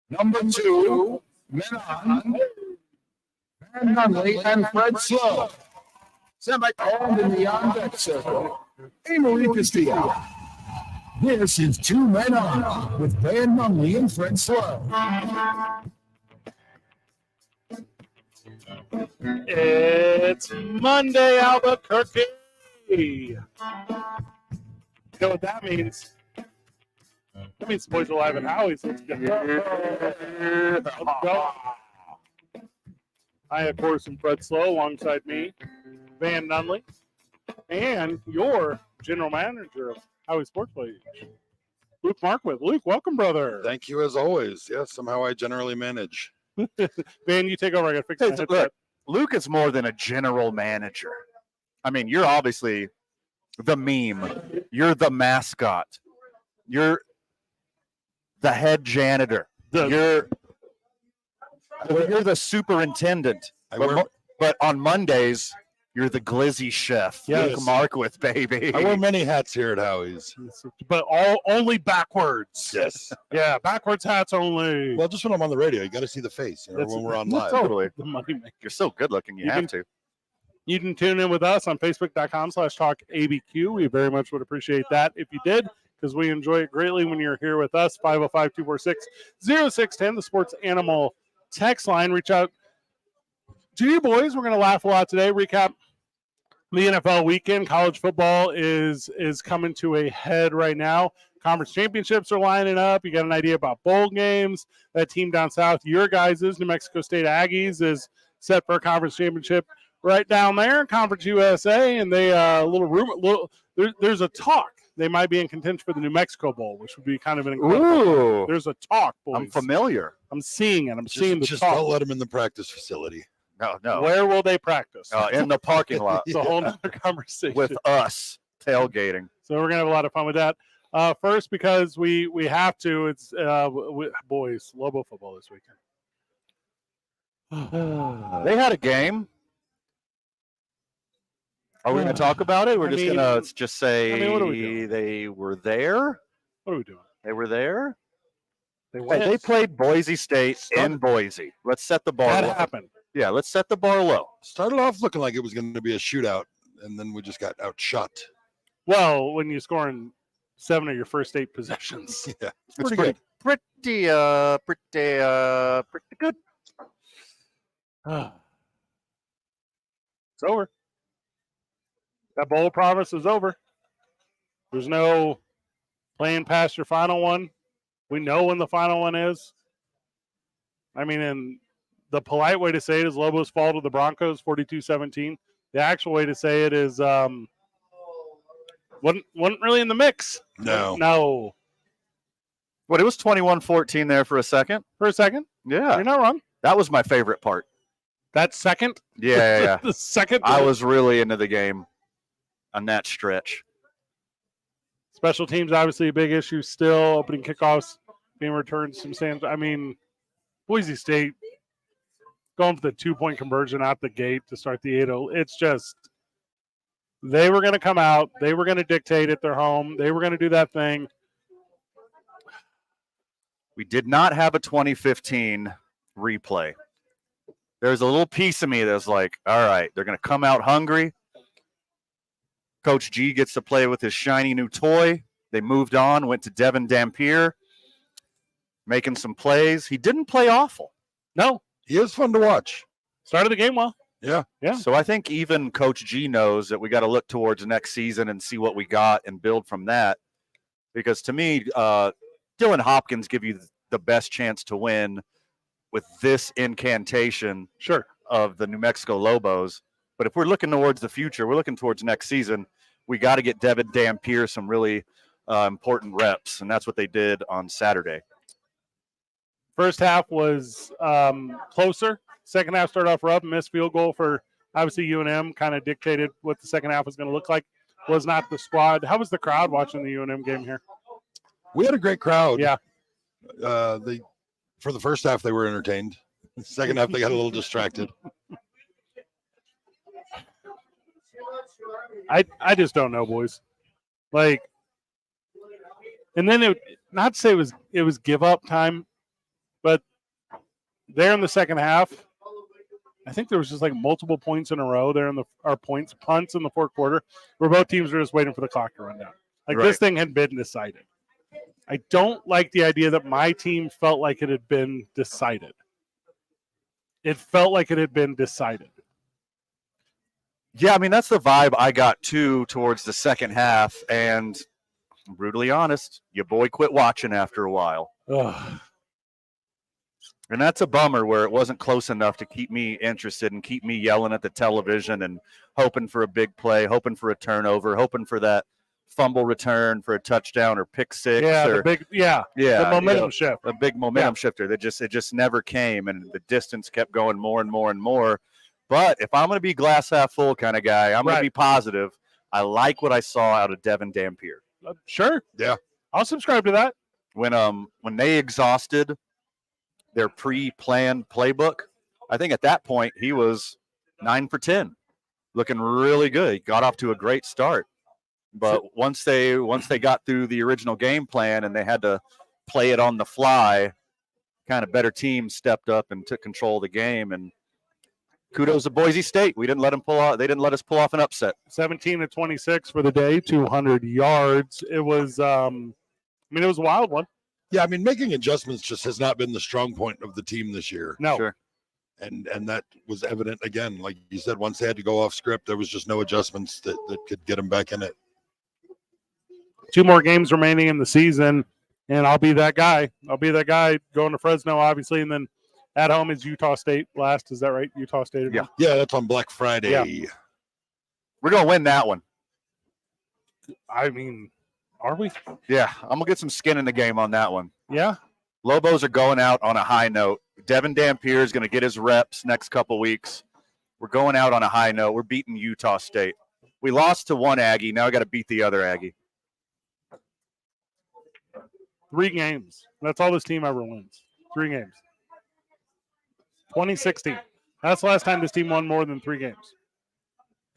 Number 2, Menon, Van Nunley, and Fred Slow. Semi-cold in the on-deck circle, Amory Castillo. This is 2 Men On with Van Nunley and Fred Slow. It's Monday, Albuquerque. You know what that means? That means the boys are live at Howie's. Let's go. Let's go. I, of course, am Fred Slow alongside me, Van Nunley, and your general manager of Howie Sports Page, Luke Markwith. Luke, welcome, brother. Thank you, as always. Yes, somehow I generally manage. Van, you take over. I got to fix that. Look, Luke is more than a general manager. I mean, you're obviously the meme. You're the mascot. You're the head janitor. You're the superintendent. But on Mondays, you're the glizzy chef. Yes. Luke Markwith, baby. I wear many hats here at Howie's. But only backwards. Yes. Yeah, backwards hats only. Well, just when I'm on the radio, you got to see the face, when we're on live. Totally. The money maker. You're so good looking. You have to. You can tune in with us on Facebook.com/TalkABQ. We very much would appreciate that if you did, because we enjoy it greatly when you're here with us. 505-246-0610, the Sports Animal text line. Reach out to you boys. We're going to laugh a lot today. Recap the NFL weekend. College football is coming to a head right now. Conference championships are lining up. You got an idea about bowl games. That team down south, your guys' New Mexico State Aggies, is set for a conference championship right down there in Conference USA. And they there's a talk. They might be in contention for the New Mexico Bowl, which would be kind of an incredible. There's a talk, boys. I'm familiar. I'm seeing it. Seeing the just talk. don't let them in the practice facility. No. Where will they practice? In the parking lot. It's a whole nother conversation. With us tailgating. So we're going to have a lot of fun with that. First, because we have to, it's boys, Lobo football this weekend. They had a game. Are we going to talk about it? We're just going to just say what are we doing? They were there. What are we doing? They were there. They played Boise State in Boise. Let's set the bar low. That happened. Yeah, let's set the bar low. Started off looking like it was going to be a shootout, and then we just got outshot. Well, when you're scoring 7 of your first 8 possessions. Yeah, It's pretty good. It's over. That bowl promise is over. There's no playing past your final one. We know when the final one is. I mean, and the polite way to say it is Lobos fall to the Broncos 42-17. The actual way to say it is wasn't really in the mix. No. What, it was 21-14 there for a second? Yeah. You're not wrong. That was my favorite part. That second? Yeah. The second? I was really into the game on that stretch. Special teams, obviously a big issue still. Opening kickoffs being returned some stands. I mean, Boise State going for the 2-point conversion out the gate to start the 8-0. It's just, they were going to come out. They were going to dictate at their home. They were going to do that thing. We did not have a 2015 replay. There's a little piece of me that's like, all right, they're going to come out hungry. Coach G gets to play with his shiny new toy. They moved on, went to Devin Dampier, making some plays. He didn't play awful. No. He is fun to watch. Started the game well. Yeah. So I think even Coach G knows that we got to look towards next season and see what we got and build from that. Because to me, Dylan Hopkins give you the best chance to win with this incantation of the New Mexico Lobos. But if we're looking towards the future, we're looking towards next season, we got to get Devin Dampier some really important reps, and that's what they did on Saturday. First half was closer. Second half started off rough. Missed field goal for, obviously, UNM. Kind of dictated what the second half was going to look like. Was not the squad. How was the crowd watching the UNM game here? We had a great crowd. Yeah. For the first half, they were entertained. The second half, they got a little distracted. I just don't know, boys. Like, and then not to say it was give up time, but there in the second half, I think there was just like multiple points in a row there in punts in the fourth quarter, where both teams were just waiting for the clock to run down. Like this thing had been decided. I don't like the idea that my team felt like it had been decided. It felt like it had been decided. Yeah, I mean, that's the vibe I got too towards the second half. And I'm brutally honest, your boy quit watching after a while. Ugh. And that's a bummer where it wasn't close enough to keep me interested and keep me yelling at the television and hoping for a big play, hoping for a turnover, hoping for that fumble return for a touchdown or pick six. The momentum shift. A big momentum shifter that it just never came, and the distance kept going more and more and more. But if I'm going to be glass half full kind of guy, I'm going to be positive. I like what I saw out of Devin Dampier. Sure. Yeah. I'll subscribe to that. When they exhausted their pre-planned playbook, I think at that point he was 9 for 10, looking really good. He got off to a great start. But once they got through the original game plan and they had to play it on the fly, kind of better teams stepped up and took control of the game. And kudos to Boise State. We didn't let them pull off. They didn't let us pull off an upset. 17-26 for the day, 200 yards. It was, it was a wild one. Yeah, I mean, making adjustments just has not been the strong point of the team this year. No. Sure. And that was evident again. Like you said, once they had to go off script, there was just no adjustments that could get them back in it. 2 more games remaining in the season, and I'll be that guy. I'll be that guy going to Fresno, obviously, and then at home is Utah State last. Is that right? Utah State? Yeah. Yeah, that's on Black Friday. Yeah. We're going to win that one. I mean, are we? Yeah, I'm going to get some skin in the game on that one. Yeah. Lobos are going out on a high note. Devin Dampier is going to get his reps next couple weeks. We're going out on a high note. We're beating Utah State. We lost to one Aggie. Now we got to beat the other Aggie. 3 games. That's all this team ever wins. 3 games. 2016. That's the last time this team won more than 3 games.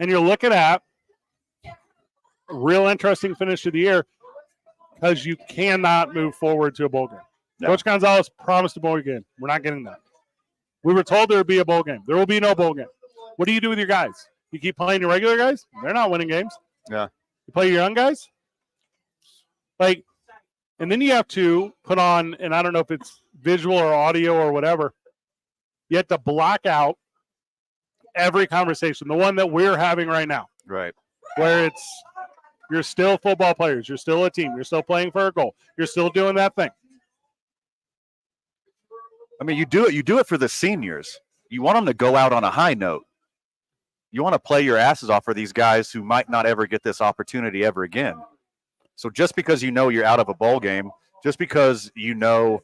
And you're looking at a real interesting finish to the year because you cannot move forward to a bowl game. No. Coach Gonzalez promised a bowl game. We're not getting that. We were told there would be a bowl game. There will be no bowl game. What do you do with your guys? You keep playing your regular guys? They're not winning games. Yeah. You play your young guys? And then you have to put on, and I don't know if it's visual or audio or whatever, you have to block out every conversation, the one that we're having right now. Right. Where you're still football players, you're still a team, you're still playing for a goal, you're still doing that thing. I mean, you do it for the seniors. You want them to go out on a high note. You want to play your asses off for these guys who might not ever get this opportunity ever again. So just because you know you're out of a bowl game, just because you know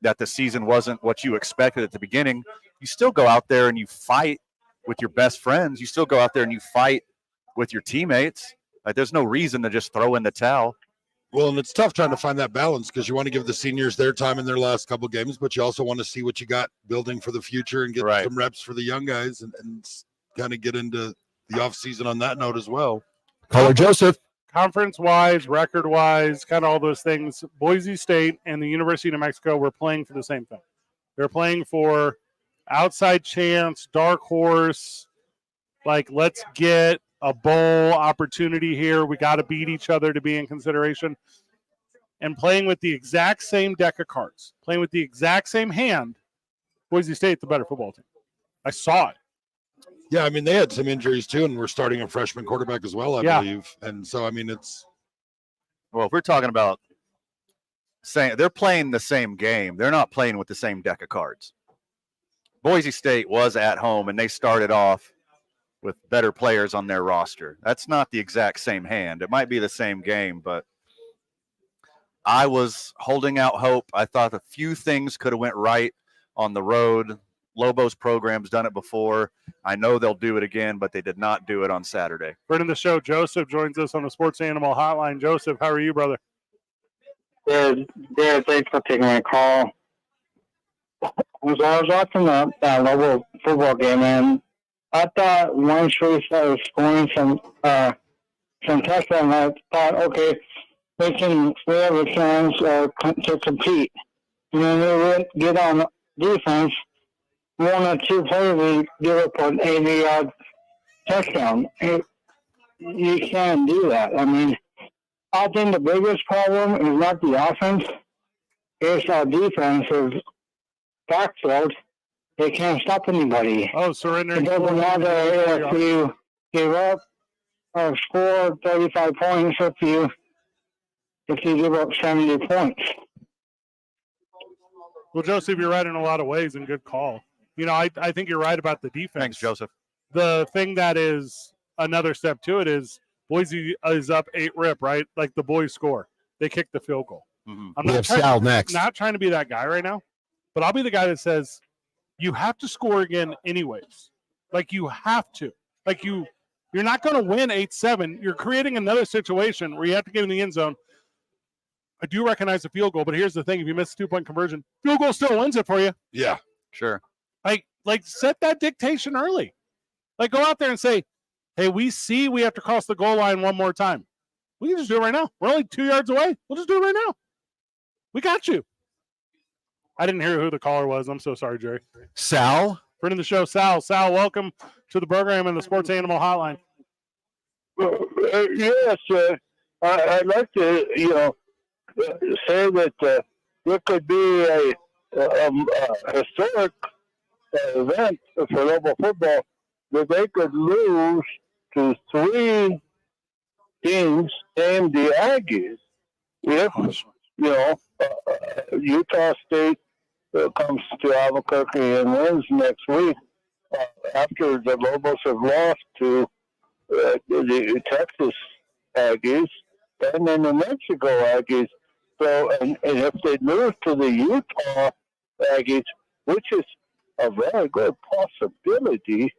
that the season wasn't what you expected at the beginning, you still go out there and you fight with your best friends. You still go out there and you fight with your teammates. Like, there's no reason to just throw in the towel. Well, and it's tough trying to find that balance because you want to give the seniors their time in their last couple of games, but you also want to see what you got building for the future and get some reps for the young guys and kind of get into the offseason on that note as well. Caller Joseph. Conference-wise, record-wise, kind of all those things, Boise State and the University of New Mexico were playing for the same thing. They're playing for outside chance, dark horse, like let's get a bowl opportunity here. We got to beat each other to be in consideration. And playing with the exact same deck of cards, playing with the exact same hand, Boise State, the better football team. I saw it. Yeah, I mean, they had some injuries too, and we're starting a freshman quarterback as well, I believe. And so, I mean, well, if we're talking about saying they're playing the same game, they're not playing with the same deck of cards. Boise State was at home, and they started off with better players on their roster. That's not the exact same hand. It might be the same game, but I was holding out hope. I thought a few things could have went right on the road. Lobos program's done it before. I know they'll do it again, but they did not do it on Saturday. Friend of the show, Joseph, joins us on the Sports Animal Hotline. Joseph, how are you, brother? Good. Thanks for taking my call. I was watching that Lobo football game, and I thought once we started scoring some touchdowns, I thought, okay, we have a chance to compete. And then we would get on defense one or two plays, we give up an 80-yard touchdown. You can't do that. I mean, I think the biggest problem is not the offense. It's our defensive backfield. They can't stop anybody. Oh, surrender. It doesn't matter if you give up or score 35 points if you give up 70 points. Well, Joseph, you're right in a lot of ways, and good call. You know, I think you're right about the defense. Thanks, Joseph. The thing that is another step to it is Boise is up 8-rip, right? Like the boys score. They kick the field goal. Mm-hmm. We have Sal next. Not trying to be that guy right now, but I'll be the guy that says you have to score again anyways. Like you have to. Like you're not going to win 8-7. You're creating another situation where you have to get in the end zone. I do recognize the field goal, but here's the thing. If you miss a 2-point conversion, field goal still wins it for you. Yeah. Sure. Like set that dictation early. Like go out there and say, hey, we see we have to cross the goal line one more time. We can just do it right now. We're only 2 yards away. We'll just do it right now. We got you. I didn't hear who the caller was. I'm so sorry, Jerry. Sal? Friend of the show, Sal. Sal, welcome to the program and the Sports Animal Hotline. Yes, I'd like to, say that there could be a historic event for local football that they could lose to 3 teams named the Aggies. If, Utah State comes to Albuquerque and wins next week after the Lobos have lost to the Texas Aggies and then the Mexico Aggies. So, and if they lose to the Utah Aggies, which is a very good possibility,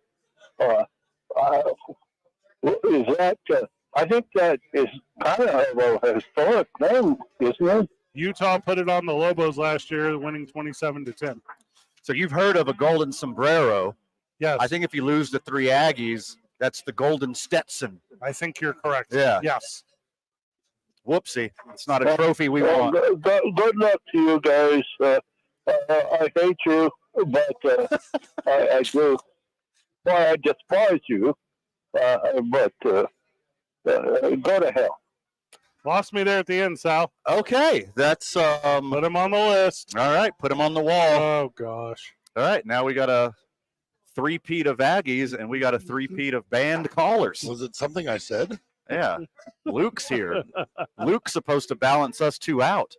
is that? I think that is kind of a historic thing, isn't it? Utah put it on the Lobos last year, winning 27-10. So you've heard of a golden sombrero. Yes. I think if you lose to 3 Aggies, that's the golden Stetson. I think you're correct. Yeah. Yes. Whoopsie. It's not a trophy we want. Good luck to you guys. I hate you, but I do. Well, I despise you, but go to hell. Lost me there at the end, Sal. Okay. That's Put him on the list. all right. Put him on the wall. Oh, gosh. All right. Now we got a 3-peat of Aggies and we got a 3-peat of band callers. Was it something I said? Yeah. Luke's here. Luke's supposed to balance us 2 out.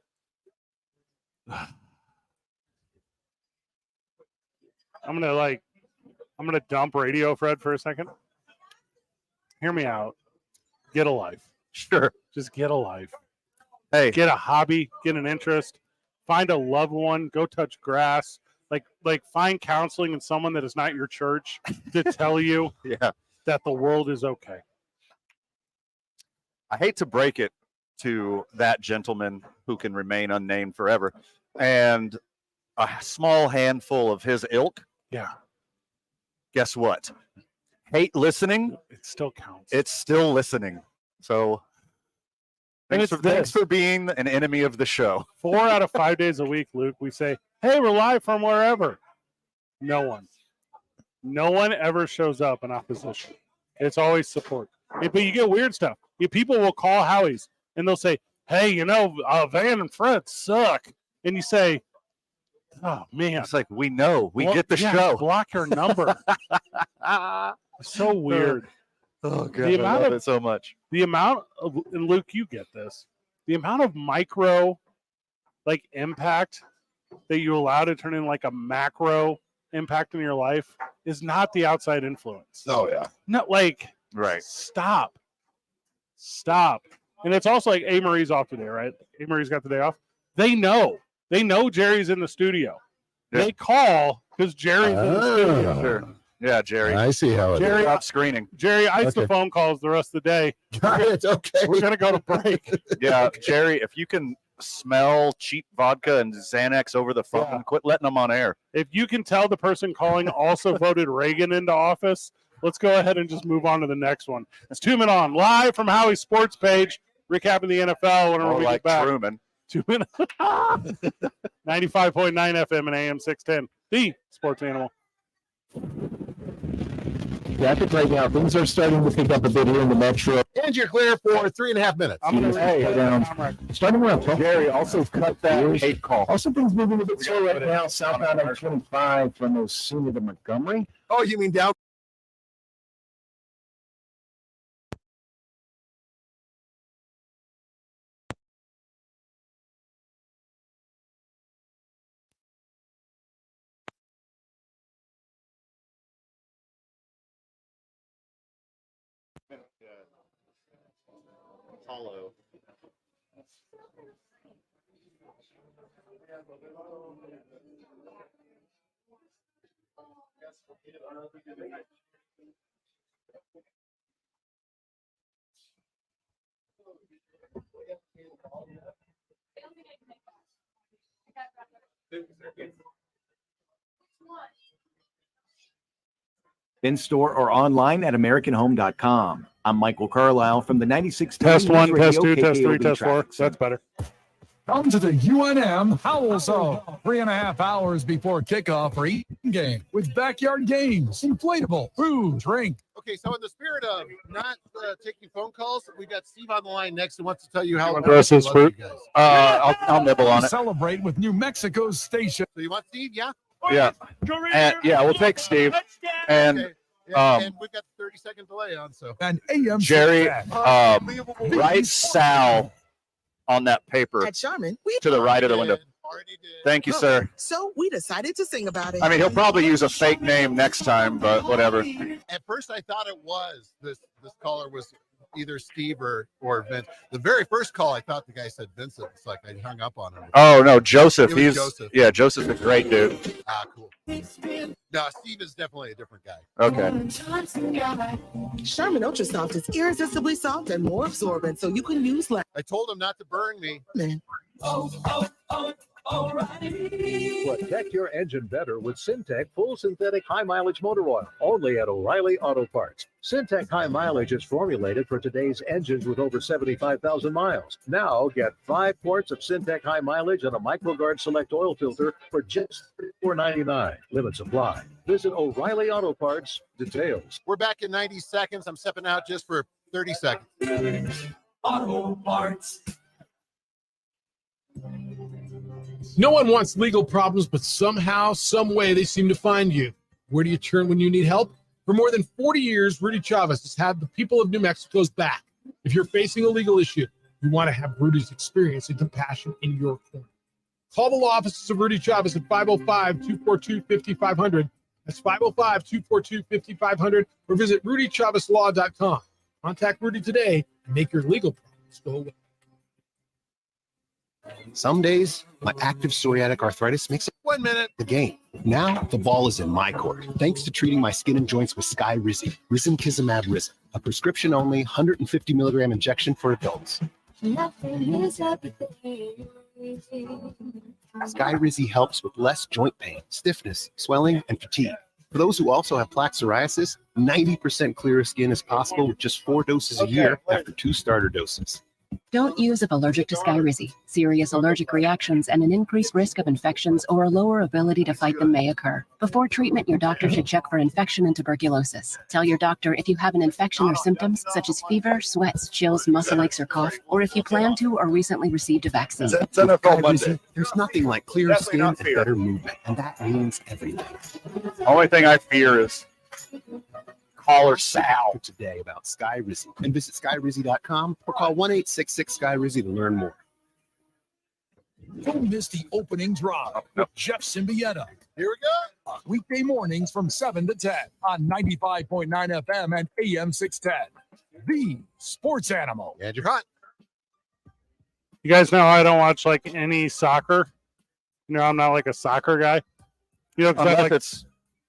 I'm gonna dump Radio Fred for a second. Hear me out. Get a life. Sure. Just get a life. Hey. Get a hobby. Get an interest. Find a loved one. Go touch grass. Like find counseling in someone that is not your church to tell you that the world is okay. I hate to break it to that gentleman who can remain unnamed forever, and a small handful of his ilk. Yeah. Guess what? Hate listening. It still counts. It's still listening. So thanks for being an enemy of the show. 4 out of 5 days a week, Luke, we say, hey, we're live from wherever. No one ever shows up in opposition. It's always support. But you get weird stuff. People will call Howie's and they'll say, hey, Van and Fred suck. And you say, oh, man. It's like, we know. We get the show. Block your number. It's so weird. Oh, God, I love it so much. The amount of, and Luke, you get this, the amount of micro, impact that you allow to turn in a macro impact in your life is not the outside influence. Oh, yeah. No, right. Stop. And it's also like A. Marie's off today, right? A. Marie's got the day off. They know Jerry's in the studio. Yeah. They call because Jerry's in the studio. Sure. Yeah, Jerry. I see how it Jerry, is. Stop screening. Jerry, ice the phone calls the rest of the day. It's okay. We're going to go to break. Yeah, Jerry, if you can smell cheap vodka and Xanax over the phone, quit letting them on air. If you can tell the person calling also voted Reagan into office, let's go ahead and just move on to the next one. It's 2 Men On, live from Howie's sports page, recapping the NFL whenever we get back. Truman. 2 Men On. 95.9 FM and AM 610, the sports animal. Yeah, I think right now things are starting to pick up a bit here in the metro. And you're clear for 3.5 minutes. I'm going to Starting around 12. Jerry, also cut that hate call. Also, things moving a bit slow right now. Southbound on 25 from Osuna to Montgomery. Oh, you mean down? Hollow. In store or online at AmericanHome.com. I'm Michael Carlisle from the 96. Test 1, Radio, test 2, test 3, KKOB test 4. Traffic Center. That's better. Come to the UNM Howl Zone. 3.5 hours before kickoff for eating game with backyard games, inflatable, food, drink. Okay, so in the spirit of not taking phone calls, we got Steve on the line next and wants to tell you how want the rest of this fruit? you guys. I'll nibble on it. Celebrate with New Mexico's station. So you want Steve? Yeah. Yeah. And yeah, we'll take Steve. And Okay. Yeah, and we've got the 30-second delay on, so. And AM Jerry, 610. write Sal on that paper At Sharman, we to the right of the window. Already did. Thank you, sir. so we decided to sing about it. I mean, he'll probably use a fake name next time, but whatever. At first, I thought it was this caller was either Steve or Vince. The very first call, I thought the guy said Vincent. It's like I hung up on him. Oh no, Joseph. It was He's Joseph. yeah, Joseph's a great dude. Ah, cool. No, Steve is definitely a different guy. Okay. Sharman Ultrasoft is irresistibly soft and more absorbent, so you can use less. I told him not to burn me. Protect your engine better with Syntec full synthetic high mileage motor oil, only at O'Reilly Auto Parts. Syntec high mileage is formulated for today's engines with over 75,000 miles. Now get 5 quarts of Syntec high mileage and a MicroGuard Select oil filter for just $4.99. Limit supply. Visit O'Reilly Auto Parts. Details. We're back in 90 seconds. I'm stepping out just for 30 seconds. Auto Parts. No one wants legal problems, but somehow, some way, they seem to find you. Where do you turn when you need help? For more than 40 years, Rudy Chavez has had the people of New Mexico's back. If you're facing a legal issue, you want to have Rudy's experience and compassion in your corner. Call the law offices of Rudy Chavez at 505-242-5500. That's 505-242-5500, or visit rudychavezlaw.com. Contact Rudy today and make your legal problems go away. Some days, my active psoriatic arthritis makes it 1 minute. the game. Now, the ball is in my court, thanks to treating my skin and joints with Sky Rizzi, Risankizumab Rizin, a prescription-only 150 milligram injection for adults. Sky Rizzi helps with less joint pain, stiffness, swelling, and fatigue. For those who also have plaque psoriasis, 90% clearer skin is possible with just 4 doses a year after 2 starter doses. Don't use if allergic to Skyrizi. Serious allergic reactions and an increased risk of infections or a lower ability to fight them may occur. Before treatment, your doctor should check for infection and tuberculosis. Tell your doctor if you have an infection or symptoms such as fever, sweats, chills, muscle aches, or cough, or if you plan to or recently received a vaccine. With Skyrizi, there's nothing like clearer skin and better movement, and that means everything. Only thing I fear is caller Sal Today about Sky Rizzi, and visit skyrizzi.com or call 1-866-SKY-RIZZI to learn more. Don't miss the opening drive with Jeff Symbieta. Here we go. Weekday mornings from 7 to 10 on 95.9 FM and AM 610. The Sports Animal. Andrew Hunt. You guys know I don't watch like any soccer. You know, I'm not like a soccer guy. You know, 'cause I unless like, it's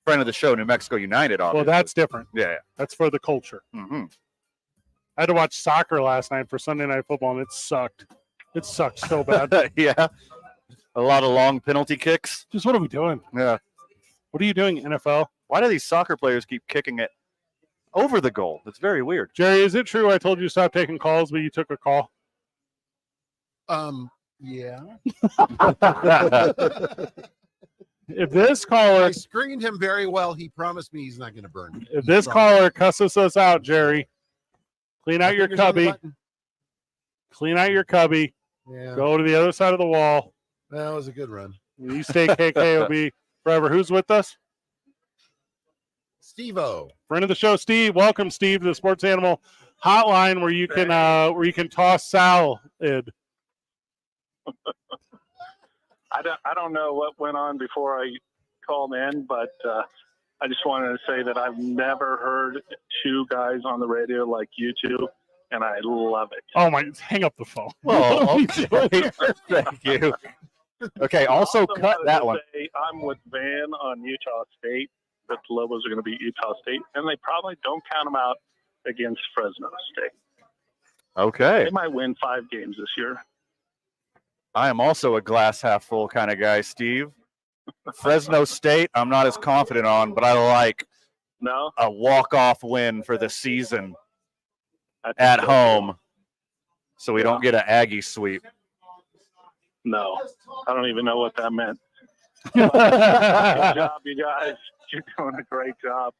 friend of the show, New Mexico United. well, Obviously. that's different. yeah. That's for the culture. Mm-hmm. I had to watch soccer last night for Sunday Night Football, and it sucked. It sucked so bad. Yeah. A lot of long penalty kicks. Just what are we doing? Yeah. What are you doing, NFL? Why do these soccer players keep kicking it over the goal? That's very weird. Jerry, is it true I told you to stop taking calls, but you took a call? Yeah. If this I caller, screened him very well. He promised me he's not going to burn me. if this caller cusses us out, Jerry, clean out your cubby. Clean out your cubby. Yeah. Go to the other side of the wall. That was a good run. You stay KKOB forever. Who's with us? Steve-O. Friend of the show, Steve. Welcome, Steve, to the Sports Animal Hotline, where you can toss salad. I don't know what went on before I called in, but I just wanted to say that I've never heard two guys on the radio like you two, and I love it. Oh my! Hang up the phone. Well, okay. Thank you. Okay, also cut wanted that to one. say I'm with Van on Utah State, that the Lobos are going to beat Utah State, and they probably don't count them out against Fresno State. Okay. They might win 5 games this year. I am also a glass half full kind of guy, Steve. Fresno State, I'm not as confident on, but I like a walk-off win for the season at home so we don't get an Aggie sweep. No, I don't even know what that meant. Good job, you guys. You're doing a great job.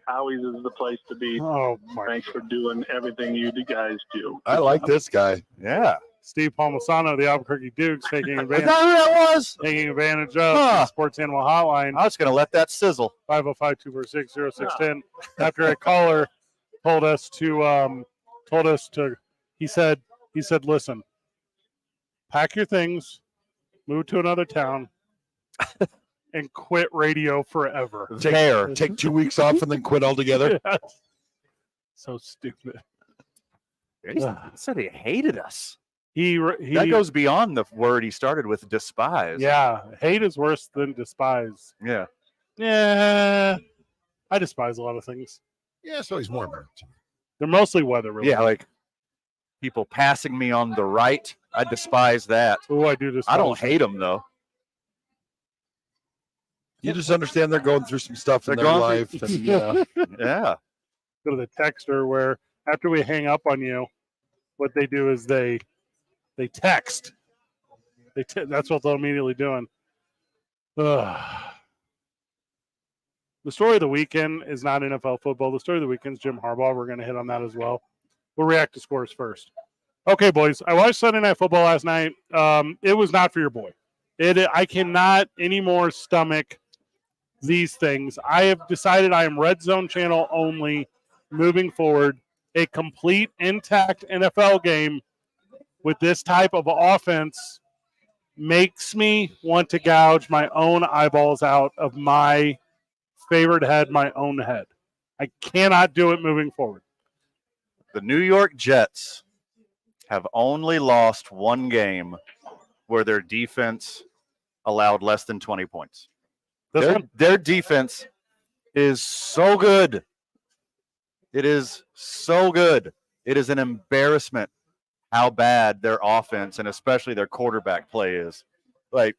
Howie's is the place to be. Oh, thanks for doing everything you guys do. I like this guy. Yeah. Steve Palmisano, the Albuquerque Dukes, taking advantage. Is that who that was? Taking advantage of the Sports Animal Hotline. I was going to let that sizzle. 505-246-0610. After a caller told us to, he said, listen, pack your things, move to another town, and quit radio forever. Take 2 weeks off and then quit altogether. Yes. So stupid. He said he hated us. He that goes beyond the word he started with, despise. Yeah, hate is worse than despise. Yeah. Yeah, I despise a lot of things. Yeah, so he's more American. They're mostly weather related. Yeah, like people passing me on the right. I despise that. Oh, I do despise. I don't hate them though. You just understand they're going through some stuff in their life. And, yeah. Go to the texter where after we hang up on you, what they do is they text. That's what they'll immediately doing. The story of the weekend is not NFL football. The story of the weekend is Jim Harbaugh. We're going to hit on that as well. We'll react to scores first. Okay, boys. I watched Sunday Night Football last night. It was not for your boy. I cannot anymore stomach these things. I have decided I am Red Zone channel only moving forward. A complete, intact NFL game with this type of offense makes me want to gouge my own eyeballs out of my favorite head, my own head. I cannot do it moving forward. The New York Jets have only lost one game where their defense allowed less than 20 points. Their defense is so good. It is so good. It is an embarrassment how bad their offense and especially their quarterback play is. Like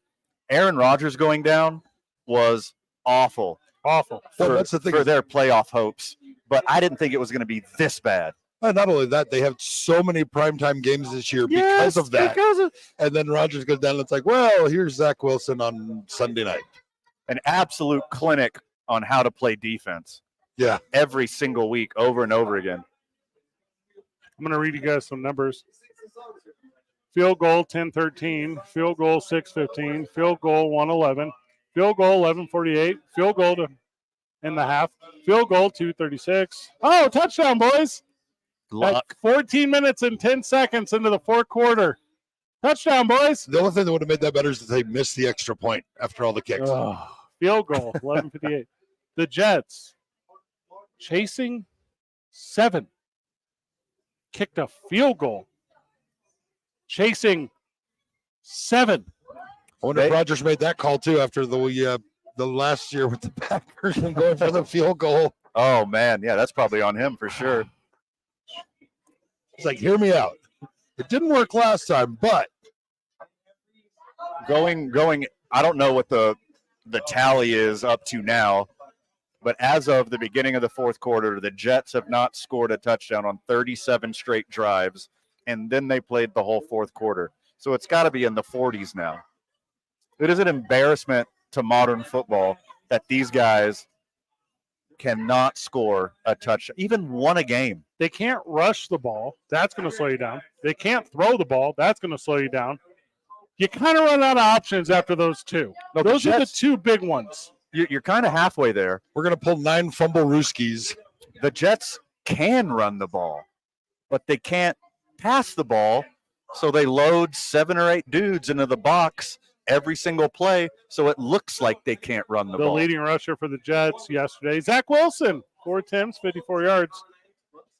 Aaron Rodgers going down was awful. Awful. Well, that's the thing for their playoff hopes. But I didn't think it was going to be this bad. Not only that, they have so many primetime games this year because of that. And then Rodgers goes down and it's like, well, here's Zach Wilson on Sunday night. An absolute clinic on how to play defense. Yeah. Every single week, over and over again. I'm going to read you guys some numbers. Field goal 10-13, field goal 6-15, field goal 111, field goal 11-48, field goal to in the half, field goal 2-36. Oh, touchdown, boys. Luck. At 14 minutes and 10 seconds into the fourth quarter. Touchdown, boys. The only thing that would have made that better is that they missed the extra point after all the kicks. Field goal 11:58. The Jets chasing 7. Kicked a field goal. Chasing 7. I wonder if Rodgers made that call too after the last year with the Packers and going for the field goal. Oh man, yeah, that's probably on him for sure. It's like, hear me out. It didn't work last time, but going. I don't know what the tally is up to now, but as of the beginning of the fourth quarter, the Jets have not scored a touchdown on 37 straight drives, and then they played the whole fourth quarter. So it's got to be in the 40s now. It is an embarrassment to modern football that these guys cannot score a touchdown, even one a game. They can't rush the ball. That's going to slow you down. They can't throw the ball. That's going to slow you down. You kind of run out of options after those two. No, those are the two big ones. You're kind of halfway there. We're going to pull 9 fumble rooskies. The Jets can run the ball, but they can't pass the ball. So they load 7 or 8 dudes into the box every single play, so it looks like they can't run the ball. The leading rusher for the Jets yesterday, Zach Wilson, 4 attempts, 54 yards.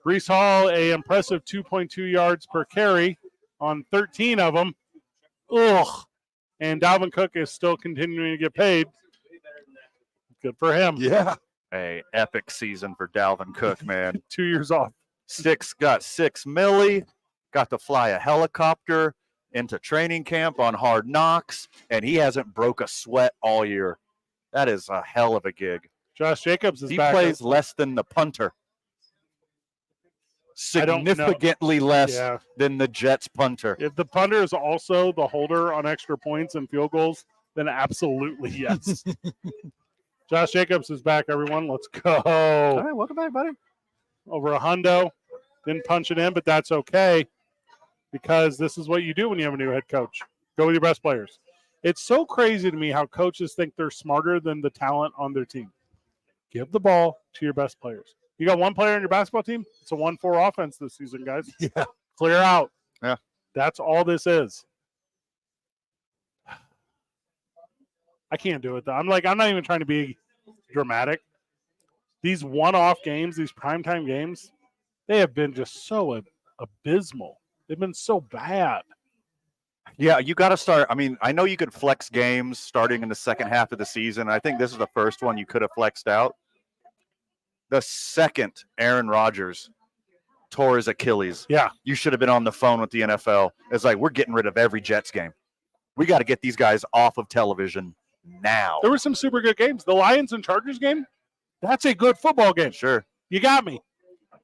Breece Hall, a impressive 2.2 yards per carry on 13 of them. Ugh. And Dalvin Cook is still continuing to get paid. Good for him. Yeah. A epic season for Dalvin Cook, man. 2 years off. Got $6 million, got to fly a helicopter into training camp on Hard Knocks, and he hasn't broke a sweat all year. That is a hell of a gig. Josh Jacobs is he back. He plays less than the punter. Significantly less than the Jets punter. If the punter is also the holder on extra points and field goals, then absolutely yes. Josh Jacobs is back, everyone. Let's go. All right, welcome back, buddy. Over a hundo. Didn't punch it in, but that's okay because this is what you do when you have a new head coach. Go with your best players. It's so crazy to me how coaches think they're smarter than the talent on their team. Give the ball to your best players. You got one player on your basketball team? It's a 1-4 offense this season, guys. Yeah. Clear out. Yeah. That's all this is. I can't do it, though. I'm not even trying to be dramatic. These one-off games, these primetime games, they have been just so abysmal. They've been so bad. Yeah, you got to start. I mean, I know you could flex games starting in the second half of the season. I think this is the first one you could have flexed out. The second Aaron Rodgers tore his Achilles, you should have been on the phone with the NFL. It's like, we're getting rid of every Jets game. We got to get these guys off of television now. There were some super good games. The Lions and Chargers game, that's a good football game. Sure. You got me.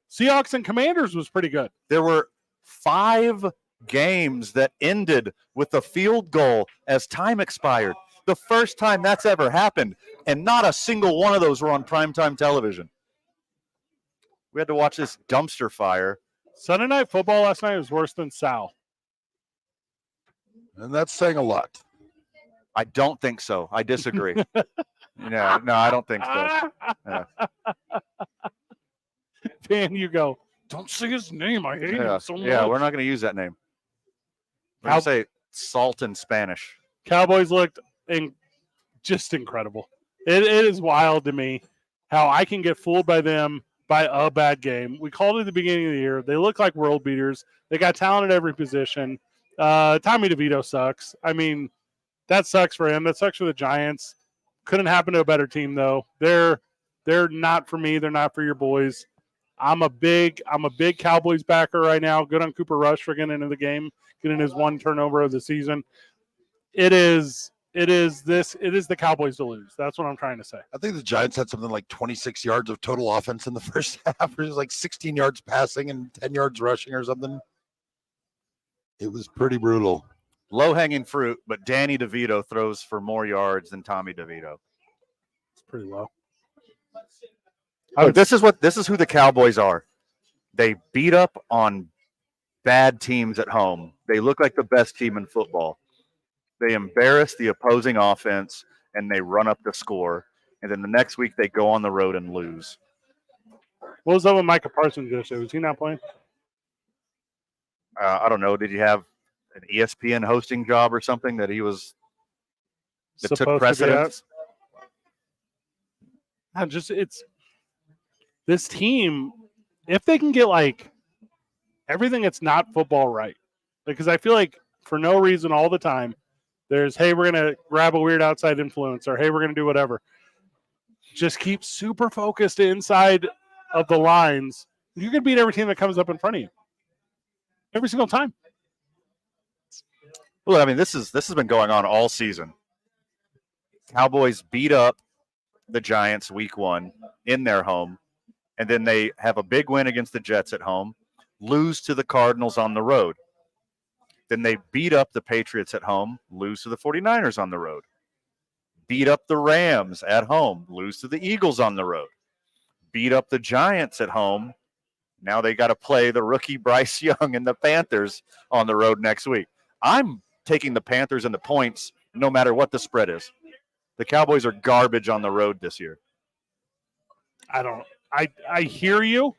Seahawks and Commanders was pretty good. There were 5 games that ended with a field goal as time expired. The first time that's ever happened, and not a single one of those were on primetime television. We had to watch this dumpster fire. Sunday Night Football last night was worse than Sal. And that's saying a lot. I don't think so. I disagree. No, I don't think so. Yeah. Dan, you go, don't say his name. I hate him so much. Yeah, we're not going to use that name. We're going to say salt in Spanish. Cowboys looked just incredible. It is wild to me how I can get fooled by them by a bad game. We called it at the beginning of the year. They look like world beaters. They got talent at every position. Tommy DeVito sucks. I mean, that sucks for him. That sucks for the Giants. Couldn't happen to a better team, though. They're not for me. They're not for your boys. I'm a big Cowboys backer right now. Good on Cooper Rush for getting into the game, getting his 1 turnover of the season. It is the Cowboys to lose. That's what I'm trying to say. I think the Giants had something like 26 yards of total offense in the first half. It was like 16 yards passing and 10 yards rushing or something. It was pretty brutal. Low-hanging fruit, but Danny DeVito throws for more yards than Tommy DeVito. It's pretty low. Look, this is who the Cowboys are. They beat up on bad teams at home. They look like the best team in football. They embarrass the opposing offense, and they run up the score. And then the next week, they go on the road and lose. What was up with Micah Parsons yesterday? Was he not playing? I don't know. Did he have an ESPN hosting job or something that took precedence? It's this team, if they can get like everything that's not football right, because I feel like for no reason all the time, there's, hey, we're going to grab a weird outside influence, or hey, we're going to do whatever. Just keep super focused inside of the lines. You can beat every team that comes up in front of you. Every single time. Well, I mean, this has been going on all season. Cowboys beat up the Giants week 1 in their home, and then they have a big win against the Jets at home, lose to the Cardinals on the road. Then they beat up the Patriots at home, lose to the 49ers on the road. beat up the Rams at home, lose to the Eagles on the road, beat up the Giants at home. Now they got to play the rookie Bryce Young and the Panthers on the road next week. I'm taking the Panthers and the points no matter what the spread is. The Cowboys are garbage on the road this year. I hear you,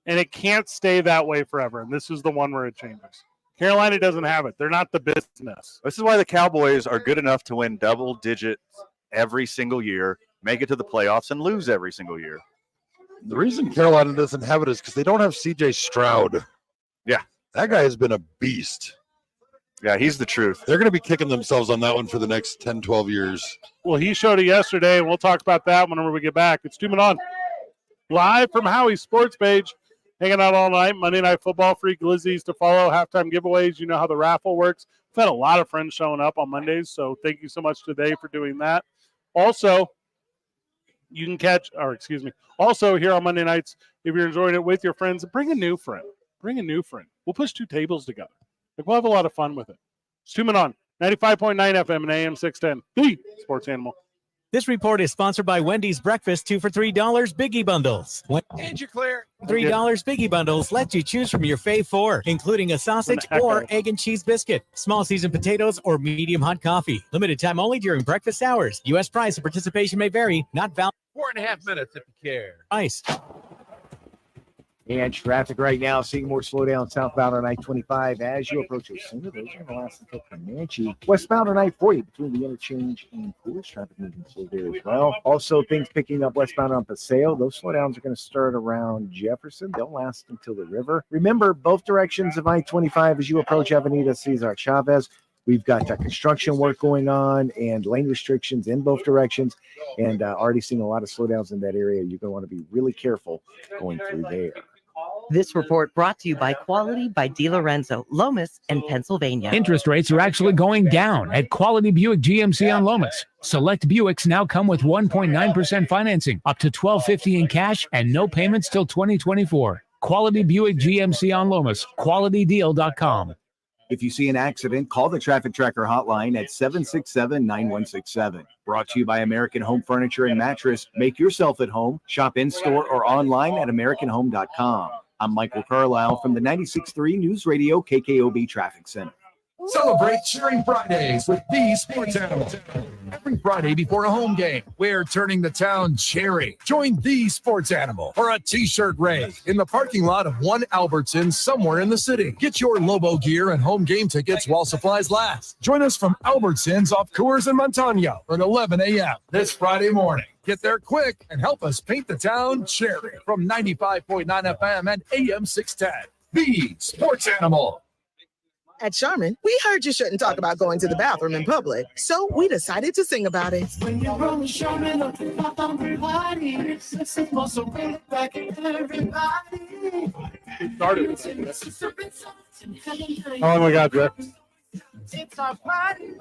and it can't stay that way forever. And this is the one where it changes. Carolina doesn't have it. They're not the business. This is why the Cowboys are good enough to win double digits every single year, make it to the playoffs, and lose every single year. The reason Carolina doesn't have it is because they don't have C.J. Stroud. Yeah. That guy has been a beast. Yeah, he's the truth. They're going to be kicking themselves on that one for the next 10, 12 years. Well, he showed it yesterday, and we'll talk about that whenever we get back. It's 2 Men On. Live from Howie's sports page. Hanging out all night. Monday Night Football, free glizzies to follow, halftime giveaways. You know how the raffle works. We've had a lot of friends showing up on Mondays, so thank you so much today for doing that. Also, you can also here on Monday nights, if you're enjoying it with your friends, bring a new friend. Bring a new friend. We'll push 2 tables together. Like, we'll have a lot of fun with it. It's 2 Men On, 95.9 FM and AM 610, the Sports Animal. This report is sponsored by Wendy's Breakfast 2 for $3 Biggie Bundles. And you're clear. $3 Biggie Bundles lets you choose from your fave 4, including a sausage or egg and cheese biscuit, small seasoned potatoes, or medium hot coffee. Limited time only during breakfast hours. U.S. price and participation may vary. Not valid. 4.5 minutes if you care. Ice. And traffic right now, seeing more slowdown southbound on I-25 as you approach Osuna. Those are going to last until Comanche. Westbound on I-40 between the interchange and Coolidge, traffic moving slow there as well. Also, things picking up westbound on Paseo. Those slowdowns are going to start around Jefferson. They'll last until the river. Remember, both directions of I-25 as you approach Avenida Cesar Chavez. We've got construction work going on and lane restrictions in both directions, and already seeing a lot of slowdowns in that area. You're going to want to be really careful going through there. This report brought to you by Quality by DiLorenzo, Lomas, and Pennsylvania. Interest rates are actually going down at Quality Buick GMC on Lomas. Select Buicks now come with 1.9% financing, up to $1,250 in cash, and no payments till 2024. Quality Buick GMC on Lomas. QualityDeal.com. If you see an accident, call the Traffic Tracker hotline at 767-9167. Brought to you by American Home Furniture and Mattress. Make yourself at home. Shop in-store or online at AmericanHome.com. I'm Michael Carlisle from the 96.3 News Radio KKOB Traffic Center. Celebrate Cheering Fridays with the Sports Animal. Every Friday before a home game, we're turning the town cherry. Join the Sports Animal for a t-shirt raid in the parking lot of one Albertsons somewhere in the city. Get your Lobo gear and home game tickets while supplies last. Join us from Albertsons off Coors and Montano at 11 a.m. this Friday morning. Get there quick and help us paint the town cherry from 95.9 FM and AM 610. The Sports Animal. At Charmin, we heard you shouldn't talk about going to the bathroom in public, so we decided to sing about it. When you're rolling Charmin up and up on the party, it's supposed to bring it back in everybody. Oh my God, Jeff. It's our party,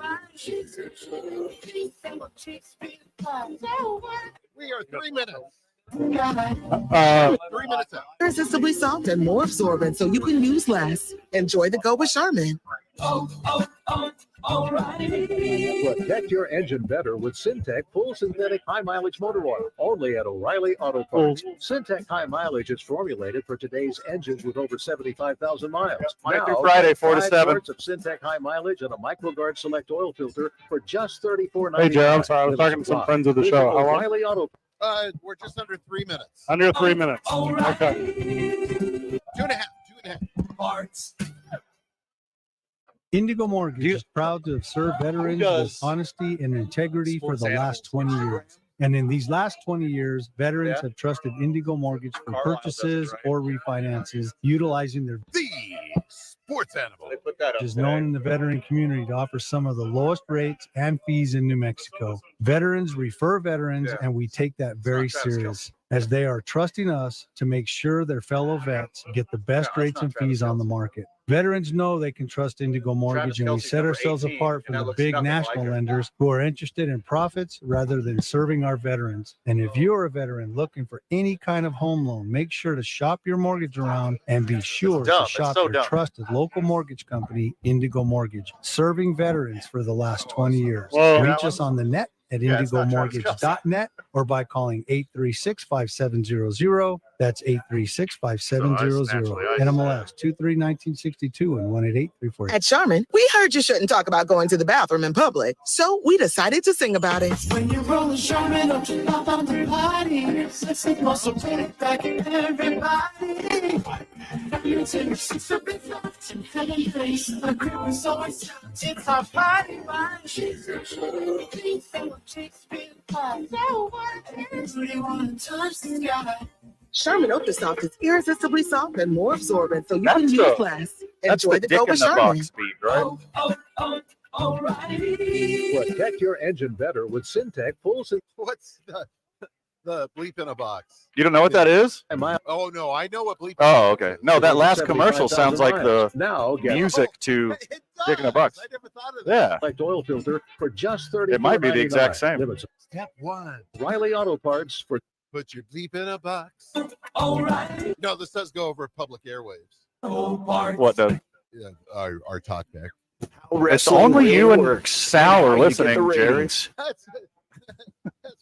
We are 3 minutes. 3 minutes out. Irresistibly soft and more absorbent, so you can use less. Enjoy the go with Charmin. Protect your engine better with Syntec Full Synthetic High Mileage Motor Oil, only at O'Reilly Auto Parts. Syntec High Mileage is formulated for today's engines with over 75,000 miles. Monday through Friday, 4 to 7. Quarts of Syntec High Mileage and a MicroGuard Select Oil Filter for just $34.99. Hey, Joe, I'm sorry. I was talking to some friends of the show. How long? O'Reilly Auto. We're just under 3 minutes. Under 3 minutes. Okay. 2.5 parts. Indigo Mortgage is proud to have served veterans with honesty and integrity for the last 20 years. And in these last 20 years, veterans have trusted Indigo Mortgage for purchases or refinances, utilizing their Sports Animal. is known in the veteran community to offer some of the lowest rates and fees in New Mexico. Veterans refer veterans, and we take that very serious, as they are trusting us to make sure their fellow vets get the best rates and fees on the market. Veterans know they can trust Indigo Mortgage, and we set ourselves apart from the big national lenders who are interested in profits rather than serving our veterans. And if you're a veteran looking for any kind of home loan, make sure to shop your mortgage around and be sure to shop your trusted local mortgage company, Indigo Mortgage, serving veterans for the last 20 years. Reach us on the net at Yeah, it's not Travis indigomortgage.net or by calling 836-5700. That's 836-5700. NMLS 231962 and 18834. At Charmin, we heard you shouldn't talk about going to the bathroom in public, so we decided to sing about it. When you roll a Charmin up to pop on the party, sexy muscle take back everybody. You take a six of it and heavy face. The crew is always it's our party, man. She's a chicks being hot. So what do you want to touch the sky? Charmin Ultra Soft is irresistibly soft and more absorbent, so you can use less. That's Enjoy the the go dick in with the Charmin. box beat, right? Protect your engine better with Syntec full. What's the bleep in a box? You don't know what that is? Oh no, I know what bleep. Oh, okay. No, that last commercial sounds like the Now get music to Dick in the Box. I never thought of that. Yeah. oil filter for just $34.99. It might be the exact same. Limits. Step one. Riley Auto Parts for Put your bleep in a box. No, this does go over public airwaves. What does? Yeah, our talk back. It's only you and Sal are listening, Jerry. That's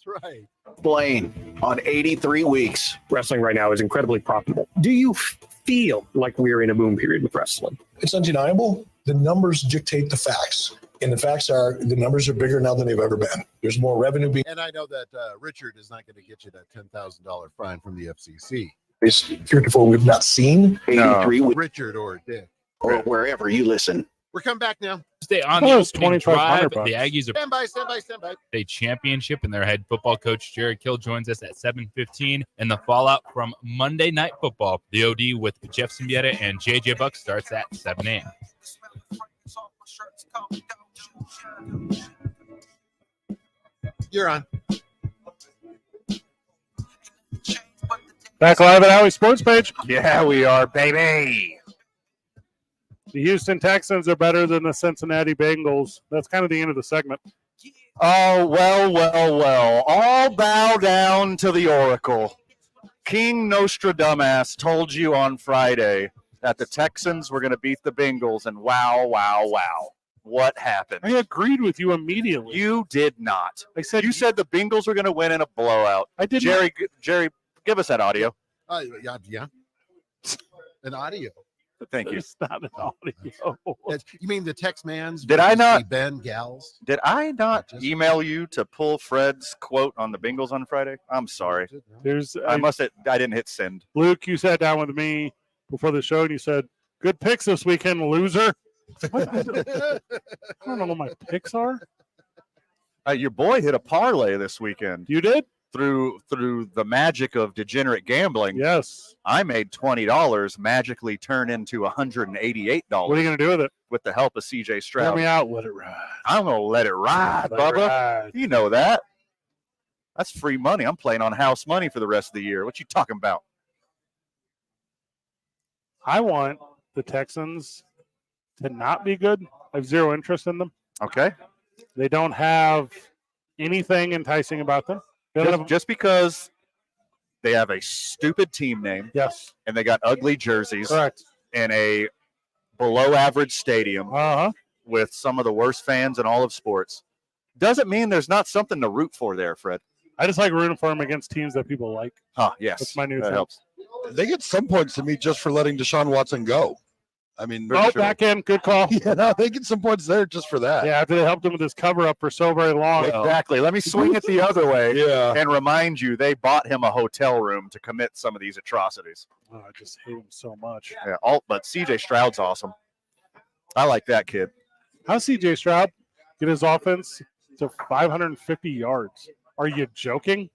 right. Blaine, on 83 weeks, wrestling right now is incredibly profitable. Do you feel like we're in a boom period with wrestling? It's undeniable. The numbers dictate the facts. And the facts are the numbers are bigger now than they've ever been. There's more revenue being. And I know that Richard is not going to get you that $10,000 fine from the FCC. It's heretofore we've not seen. 83 weeks. Richard or Dick. Or wherever you listen. We're coming back now. Stay on That the was opening drive. $2,500. The Aggies are Stand by. a championship, and their head football coach Jerry Kill joins us at 7:15. And the fallout from Monday Night Football, the OD with Jeff Symbieta and JJ Buck starts at 7 a.m. You're on. Back live at Howie Sports Page. Yeah, we are, baby. The Houston Texans are better than the Cincinnati Bengals. That's kind of the end of the segment. Oh, well. All bow down to the Oracle. King Nostradamus told you on Friday that the Texans were going to beat the Bengals, and wow. What happened? I agreed with you immediately. You did not. I said you said the Bengals were going to win in a blowout. I did. Jerry, give us that audio. Yeah. An audio. Thank you. It's not an audio. You mean the Tex-Mans? Did I not? Ben Gals? Did I not email you to pull Fred's quote on the Bengals on Friday? I'm sorry. I didn't hit send. Luke, you sat down with me before the show and you said, "Good picks this weekend, loser." I don't know what my picks are. Your boy hit a parlay this weekend. You did? Through the magic of degenerate gambling. Yes. I made $20 magically turn into $188. What are you going to do with it? With the help of CJ Stroud. Hear me out. Let it ride. I'm going to let it ride, Bubba. You know that. That's free money. I'm playing on house money for the rest of the year. What you talking about? I want the Texans to not be good. I have zero interest in them. Okay. They don't have anything enticing about them. Just because they have a stupid team name. Yes. And they got ugly jerseys. Correct. In a below average stadium with some of the worst fans in all of sports. Doesn't mean there's not something to root for there, Fred. I just like rooting for them against teams that people like. Yes. That's my new that thing. helps. They get some points to me just for letting Deshaun Watson go. I mean, back end, good call. Yeah, no, they get some points there just for that. Yeah, after they helped him with his cover up for so very long. Exactly. Let me swing it the other way. Yeah. And remind you, they bought him a hotel room to commit some of these atrocities. Oh, I just hate him so much. Yeah, but CJ Stroud's awesome. I like that kid. How's CJ Stroud get his offense to 550 yards? Are you joking?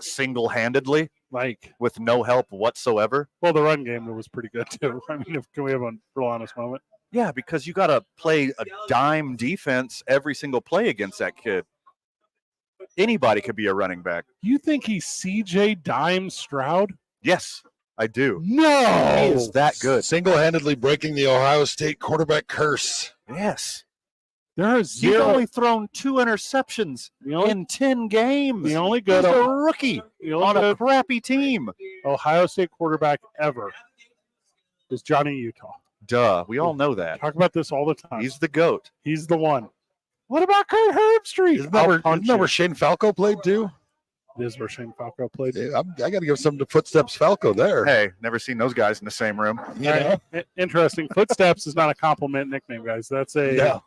Single-handedly, like with no help whatsoever. Well, the run game was pretty good too. I mean, can we have a real honest moment? Yeah, because you got to play a dime defense every single play against that kid. Anybody could be a running back. You think he's CJ Dime Stroud? Yes, I do. No, he is that good. Single-handedly breaking the Ohio State quarterback curse. Yes. There is He's only thrown 2 interceptions in 10 games. The only good He's a rookie on a crappy team. Ohio State quarterback ever is Johnny Utah. Duh. We all know that. Talk about this all the time. He's the GOAT. He's the one. What about Kurt Herbstreit? Isn't that where Shane Falco played too? It is where Shane Falco played. Yeah, I got to give some to Footsteps Falco there. Hey, never seen those guys in the same room. You know? Interesting. Footsteps is not a compliment nickname, guys. That's a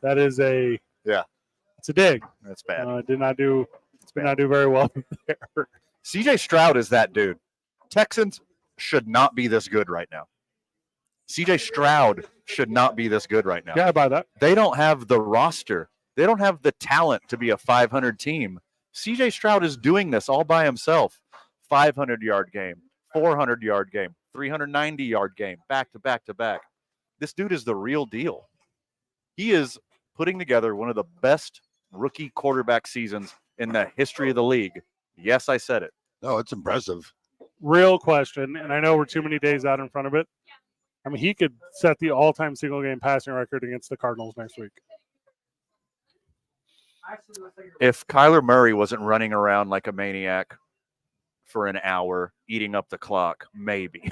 that is a it's a dig. That's bad. Did not do very well there. CJ Stroud is that dude. Texans should not be this good right now. CJ Stroud should not be this good right now. Yeah, I buy that. They don't have the roster. They don't have the talent to be a 500 team. CJ Stroud is doing this all by himself. 500-yard game, 400-yard game, 390-yard game, back to back to back. This dude is the real deal. He is putting together one of the best rookie quarterback seasons in the history of the league. Yes, I said it. No, it's impressive. Real question, and I know we're too many days out in front of it. I mean, he could set the all-time single-game passing record against the Cardinals next week. If Kyler Murray wasn't running around like a maniac for an hour, eating up the clock, maybe.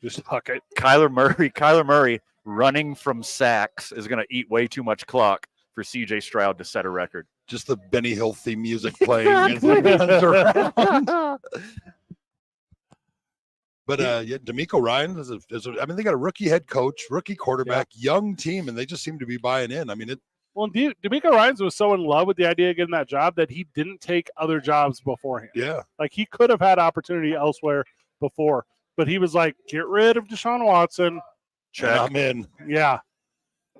Just huck it. Kyler Murray running from sacks is going to eat way too much clock for CJ Stroud to set a record. Just the Benny Hill theme music playing as he runs around. But D'Amico Ryan I mean, they got a rookie head coach, rookie quarterback, young team, and they just seem to be buying in. I mean, Well, D'Amico Ryans was so in love with the idea of getting that job that he didn't take other jobs beforehand. Yeah. Like, he could have had opportunity elsewhere before, but he was like, get rid of Deshaun Watson. Check. I'm in. Yeah.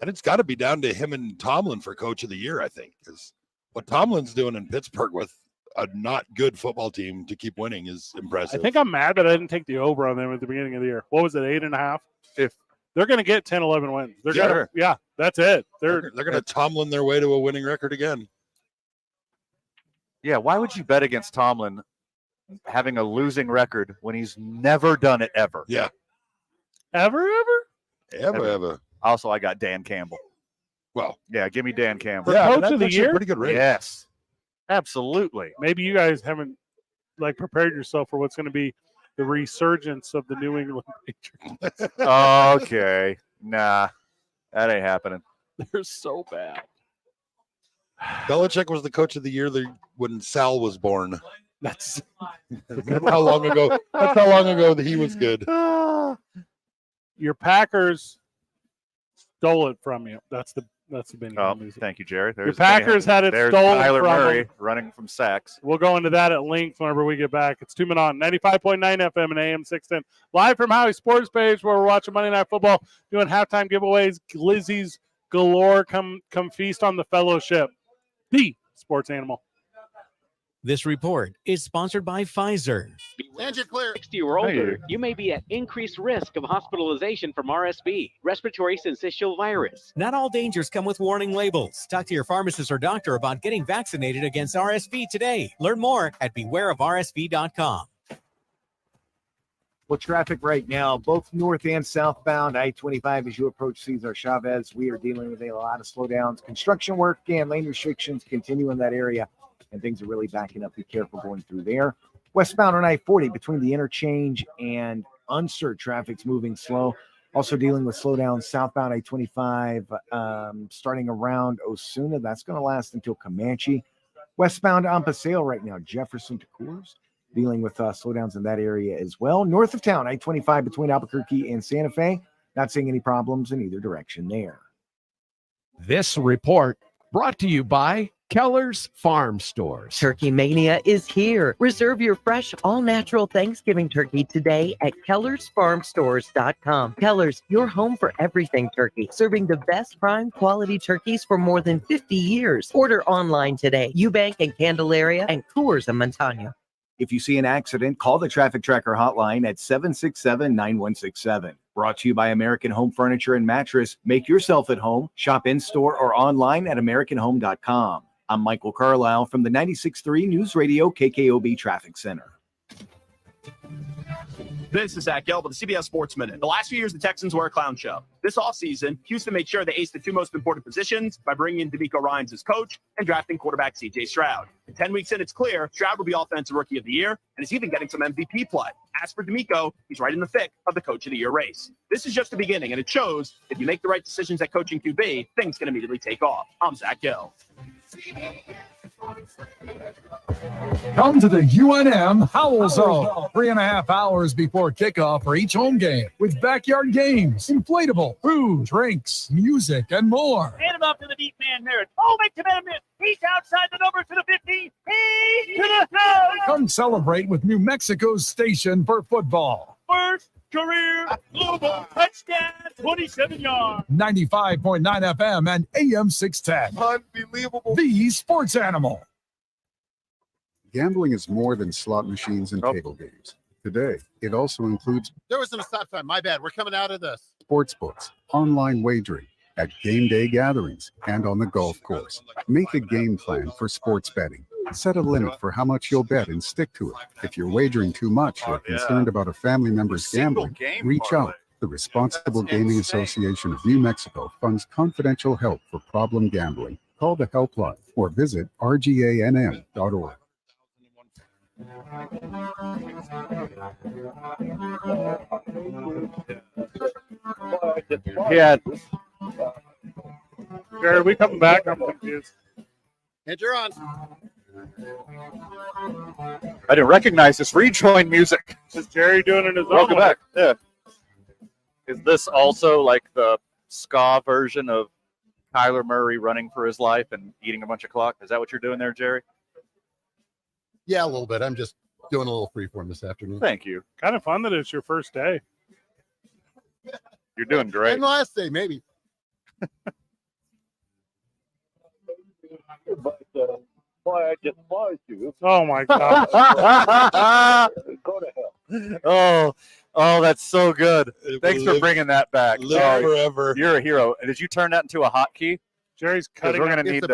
And it's got to be down to him and Tomlin for coach of the year, I think, because what Tomlin's doing in Pittsburgh with a not good football team to keep winning is impressive. I think I'm mad that I didn't take the over on them at the beginning of the year. What was it, 8.5? If they're going to get 10, 11 wins. They're Sure. gonna, yeah, that's it. They're going to Tomlin their way to a winning record again. Yeah, why would you bet against Tomlin having a losing record when he's never done it ever? Yeah. Ever? Also, I got Dan Campbell. Well, yeah, give me Dan Campbell. For coach of the year? Pretty good rating. Yes, absolutely. Maybe you guys haven't prepared yourself for what's going to be the resurgence of the New England Patriots. Okay, nah, that ain't happening. They're so bad. Belichick was the coach of the year when Sal was born. That's how long ago. That's how long ago that he was good. Your Packers stole it from you. That's the Benny. Oh, thank you, Jared. Your Packers had it stolen Kyler from Murray them. running from sacks. We'll go into that at length whenever we get back. It's 2 Men On, 95.9 FM and AM 610. Live from Howie Sports Page, where we're watching Monday Night Football, doing halftime giveaways, glizzies galore. Come feast on the fellowship. The Sports Animal. This report is sponsored by Pfizer. Engine clear. 60 or older, you may be at increased risk of hospitalization from RSV, respiratory syncytial virus. Not all dangers come with warning labels. Talk to your pharmacist or doctor about getting vaccinated against RSV today. Learn more at bewareofrsv.com. Well, traffic right now, both north and southbound I-25 as you approach Cesar Chavez. We are dealing with a lot of slowdowns. Construction work and lane restrictions continue in that area, and things are really backing up. Be careful going through there. Westbound on I-40 between the interchange and Unser, traffic's moving slow. Also dealing with slowdowns southbound I-25 starting around Osuna. That's going to last until Comanche. Westbound on Paseo right now, Jefferson to Coors, dealing with slowdowns in that area as well. North of town, I-25 between Albuquerque and Santa Fe. Not seeing any problems in either direction there. This report brought to you by Keller's Farm Stores. Turkey Mania is here. Reserve your fresh, all-natural Thanksgiving turkey today at kellersfarmstores.com. Keller's, your home for everything turkey, serving the best prime quality turkeys for more than 50 years. Order online today. Eubank and Candelaria and Coors and Montano. If you see an accident, call the Traffic Tracker hotline at 767-9167. Brought to you by American Home Furniture and Mattress. Make yourself at home. Shop in-store or online at AmericanHome.com. I'm Michael Carlisle from the 96.3 News Radio KKOB Traffic Center. This is Zach Gelb with the CBS Sports Minute. The last few years, the Texans were a clown show. This offseason, Houston made sure they aced the two most important positions by bringing in DeMeco Ryans as coach and drafting quarterback C.J. Stroud. 10 weeks in, it's clear Stroud will be Offensive Rookie of the Year and is even getting some MVP play. As for DeMeco, he's right in the thick of the Coach of the Year race. This is just the beginning, and it shows if you make the right decisions at coaching QB, things can immediately take off. I'm Zach Gelb. Come to the UNM Howl Zone. 3.5 hours before kickoff for each home game with backyard games, inflatable, food, drinks, music, and more. Hand him off to the deep man there. Oh, make him miss. He's outside the number to the 50. He's to the house. Come celebrate with New Mexico's station for football. First career global touchdown, 27 yards. 95.9 FM and AM 610. Unbelievable. The Sports Animal. Gambling is more than slot machines and table games. Today, it also includes There wasn't a stop sign. My bad. We're coming out of this. sports books, online wagering, at game day gatherings, and on the golf course. Make a game plan for sports betting. Set a limit for how much you'll bet and stick to it. If you're wagering too much or concerned about a family member's gambling, reach out. The Responsible Gaming Association of New Mexico funds confidential help for problem gambling. Call the helpline or visit rganm.org. Yeah. Jerry, are we coming back? I'm confused. And you're on. I didn't recognize this rejoin music. Is Jerry doing it in his own Welcome way? back. Yeah. Is this also like the ska version of Kyler Murray running for his life and eating a bunch of clock? Is that what you're doing there, Jerry? Yeah, a little bit. I'm just doing a little freeform this afternoon. Thank you. Kind of fun that it's your first day. You're doing great. And the last day, maybe. Why I despise you. Oh my God. Go to hell. Oh, that's so good. Thanks for bringing that back. Live forever. You're a hero. Did you turn that into a hotkey? Jerry's 'Cause cutting we're up, gonna need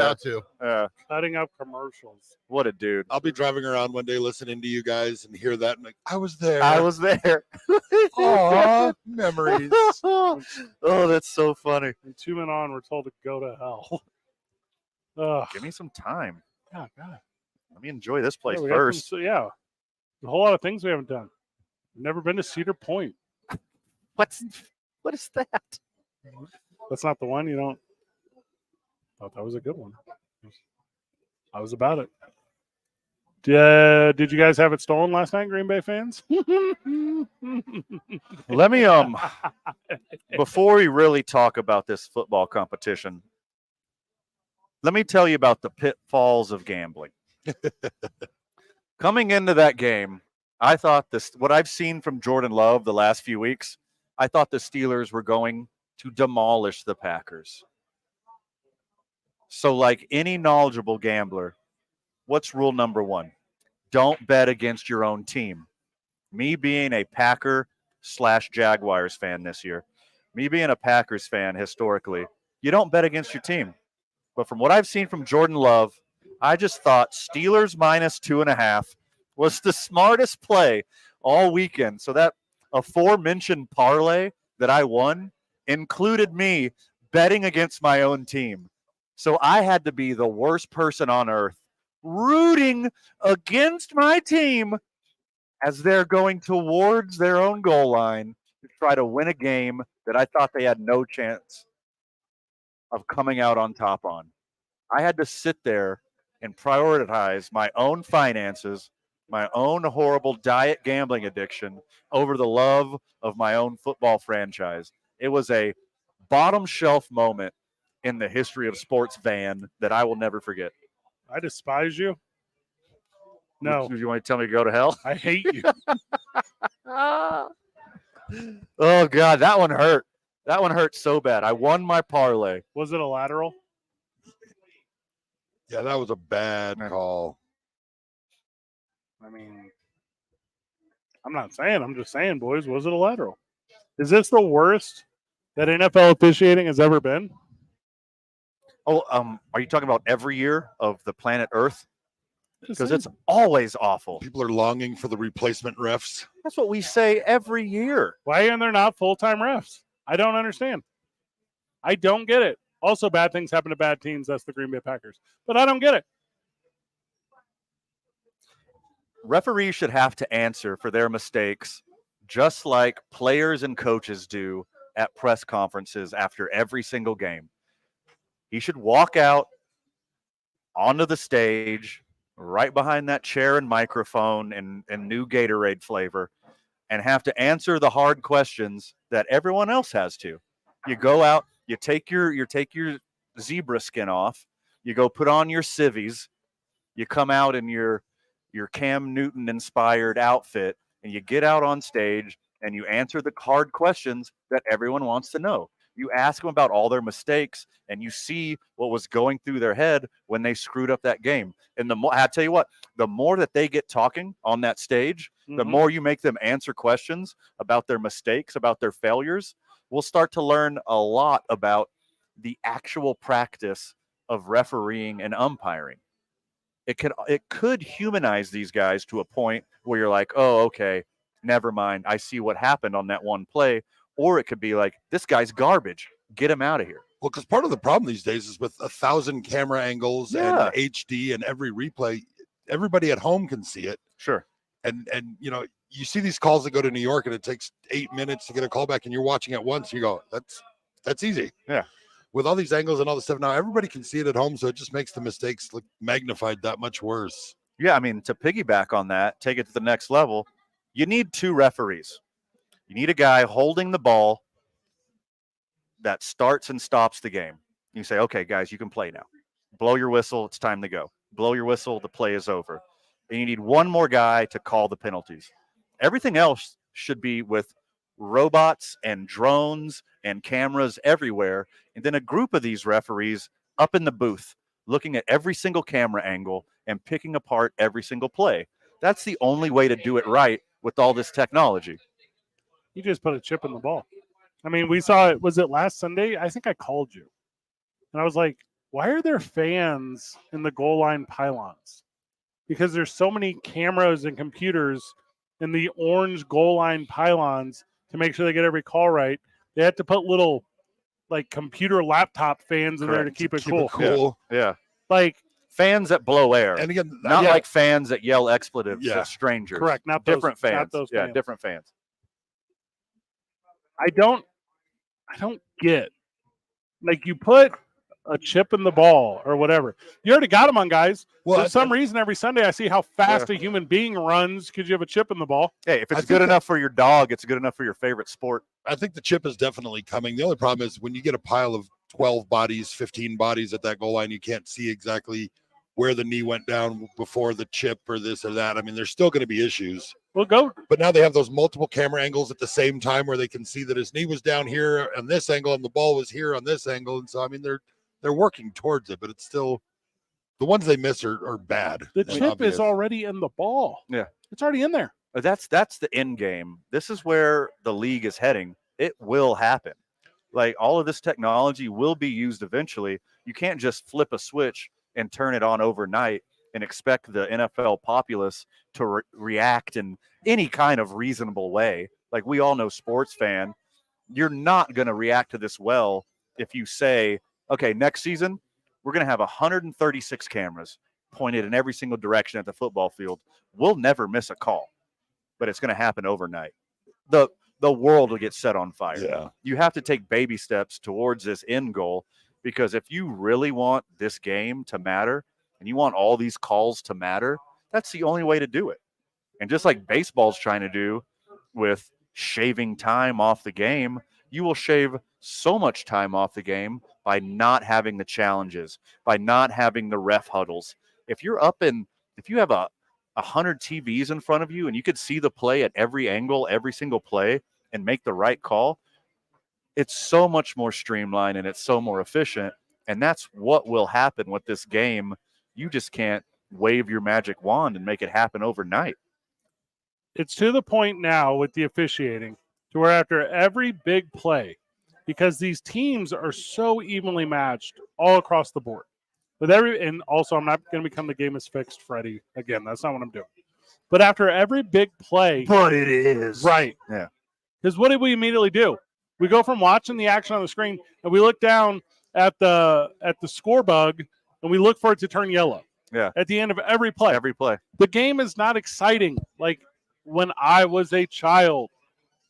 cutting up commercials. What a dude. I'll be driving around one day listening to you guys and hear that and like, I was there. I was there. Aw, memories. Oh, that's so funny. And 2 men on, we're told to go to hell. Ugh. Give me some time. Oh, God. Let me enjoy this place Yeah, we got first. some- yeah. A whole lot of things we haven't done. Never been to Cedar Point. What is that? That's not the one. You don't. Thought that was a good one. I was about it. Did you guys have it stolen last night, Green Bay fans? Let me before we really talk about this football competition, let me tell you about the pitfalls of gambling. Coming into that game, I thought what I've seen from Jordan Love the last few weeks, I thought the Steelers were going to demolish the Packers. So like any knowledgeable gambler, what's rule number 1? Don't bet against your own team. Me being a Packer/Jaguars fan this year, me being a Packers fan historically, you don't bet against your team. But from what I've seen from Jordan Love, I just thought Steelers -2.5 was the smartest play all weekend. So that aforementioned parlay that I won included me betting against my own team. So I had to be the worst person on earth rooting against my team as they're going towards their own goal line to try to win a game that I thought they had no chance of coming out on top on. I had to sit there and prioritize my own finances, my own horrible diet gambling addiction over the love of my own football franchise. It was a bottom shelf moment in the history of sports van that I will never forget. I despise you. No. You want to tell me to go to hell? I hate you. Oh, God, that one hurt. That one hurt so bad. I won my parlay. Was it a lateral? Yeah, that was a bad call. I mean, I'm not saying. I'm just saying, boys, was it a lateral? Is this the worst that NFL officiating has ever been? Oh, are you talking about every year of the planet Earth? because it's always awful. People are longing for the replacement refs. That's what we say every year. Why are there not full-time refs? I don't understand. I don't get it. Also, bad things happen to bad teams. That's the Green Bay Packers. But I don't get it. Referees should have to answer for their mistakes, just like players and coaches do at press conferences after every single game. He should walk out onto the stage, right behind that chair and microphone and new Gatorade flavor, and have to answer the hard questions that everyone else has to. You go out, you take your zebra skin off, you go put on your civvies, you come out in your Cam Newton inspired outfit, and you get out on stage and you answer the hard questions that everyone wants to know. You ask them about all their mistakes, and you see what was going through their head when they screwed up that game. And I tell you what, the more that they get talking on that stage, the more you make them answer questions about their mistakes, about their failures, we'll start to learn a lot about the actual practice of refereeing and umpiring. It could humanize these guys to a point where you're like, oh, okay, never mind. I see what happened on that one play. Or it could be like, this guy's garbage. Get him out of here. Well, because part of the problem these days is with 1,000 camera angles and HD and every replay, everybody at home can see it. Sure. And you see these calls that go to New York and it takes 8 minutes to get a call back and you're watching it once. You go, that's easy. Yeah. With all these angles and all this stuff now, everybody can see it at home. So it just makes the mistakes look magnified that much worse. Yeah. I mean, to piggyback on that, take it to the next level, you need 2 referees. You need a guy holding the ball that starts and stops the game. You say, okay, guys, you can play now. Blow your whistle. It's time to go. Blow your whistle. The play is over. And you need one more guy to call the penalties. Everything else should be with robots and drones and cameras everywhere. And then a group of these referees up in the booth looking at every single camera angle and picking apart every single play. That's the only way to do it right with all this technology. You just put a chip in the ball. I mean, we saw it. Was it last Sunday? I think I called you. And I was like, why are there fans in the goal line pylons? Because there's so many cameras and computers in the orange goal line pylons to make sure they get every call right. They had to put little, like, computer laptop fans in there to keep it cool. Yeah. Like, fans that blow air. And again, not like fans that yell expletives at strangers. Correct. Not different those, fans. Not those fans. Different fans. I don't get, like, you put a chip in the ball or whatever. You already got them on guys. Well, for some reason, every Sunday I see how fast a human being runs because you have a chip in the ball. Hey, if it's good enough for your dog, it's good enough for your favorite sport. I think the chip is definitely coming. The only problem is when you get a pile of 12 bodies, 15 bodies at that goal line, you can't see exactly where the knee went down before the chip or this or that. I mean, there's still going to be issues. We'll go. But now they have those multiple camera angles at the same time where they can see that his knee was down here on this angle and the ball was here on this angle. And so, I mean, they're working towards it, but it's still the ones they miss are bad. The chip is already in the ball. Yeah. It's already in there. That's the end game. This is where the league is heading. It will happen. Like, all of this technology will be used eventually. You can't just flip a switch and turn it on overnight and expect the NFL populace to react in any kind of reasonable way. Like, we all know, sports fan, you're not going to react to this well if you say, okay, next season, we're going to have 136 cameras pointed in every single direction at the football field. We'll never miss a call, but it's going to happen overnight. The world will get set on fire. Yeah. You have to take baby steps towards this end goal, because if you really want this game to matter and you want all these calls to matter, that's the only way to do it. And just like baseball's trying to do with shaving time off the game, you will shave so much time off the game by not having the challenges, by not having the ref huddles. If you have 100 TVs in front of you and you could see the play at every angle, every single play, and make the right call, it's so much more streamlined and it's so more efficient. And that's what will happen with this game. You just can't wave your magic wand and make it happen overnight. It's to the point now with the officiating to where after every big play, because these teams are so evenly matched all across the board. And also I'm not going to become the game is fixed Freddie again. That's not what I'm doing. But after every big play, but it is right. Yeah. Because what did we immediately do? We go from watching the action on the screen and we look down at the score bug and we look for it to turn yellow. Yeah. At the end of every play. Every play. The game is not exciting like when I was a child.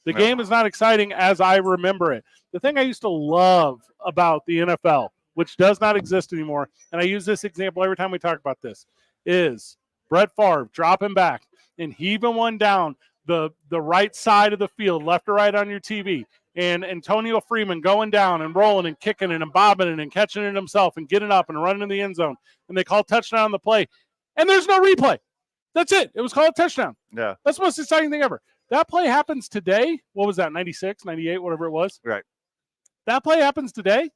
The game is not exciting as I remember it. The thing I used to love about the NFL, which does not exist anymore, and I use this example every time we talk about this, is Brett Favre dropping back and heaving one down the right side of the field, left or right on your TV, and Antonio Freeman going down and rolling and kicking it and bobbing it and catching it himself and getting up and running in the end zone, and they call touchdown on the play, and there's no replay. That's it. It was called a touchdown. Yeah. That's the most exciting thing ever. That play happens today. What was that, 96, 98, whatever it was? Right. That play happens today.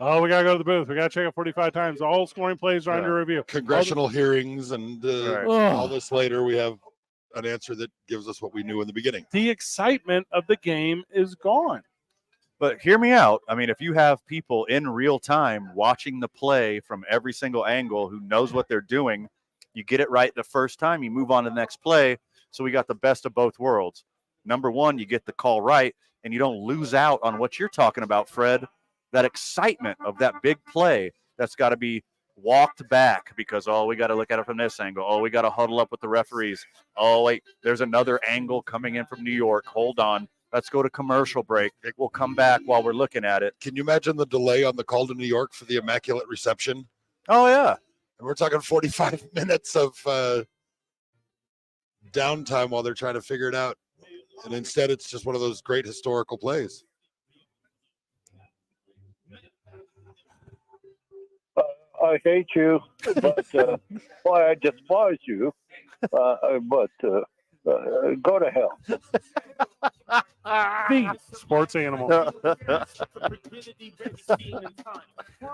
Oh, we got to go to the booth. We got to check it 45 times. All scoring plays are under review. Congressional hearings and all this later, we have an answer that gives us what we knew in the beginning. The excitement of the game is gone. But hear me out. I mean, if you have people in real time watching the play from every single angle who knows what they're doing, you get it right the first time, you move on to the next play. So we got the best of both worlds. Number one, you get the call right, and you don't lose out on what you're talking about, Fred, that excitement of that big play that's got to be walked back because, we got to look at it from this angle. We got to huddle up with the referees. Wait, there's another angle coming in from New York. Hold on. Let's go to commercial break. We'll come back while we're looking at it. Can you imagine the delay on the call to New York for the Immaculate Reception? Oh, yeah. And we're talking 45 minutes of downtime while they're trying to figure it out. And instead, it's just one of those great historical plays. I hate you, but I despise you. But go to hell. The sports animal.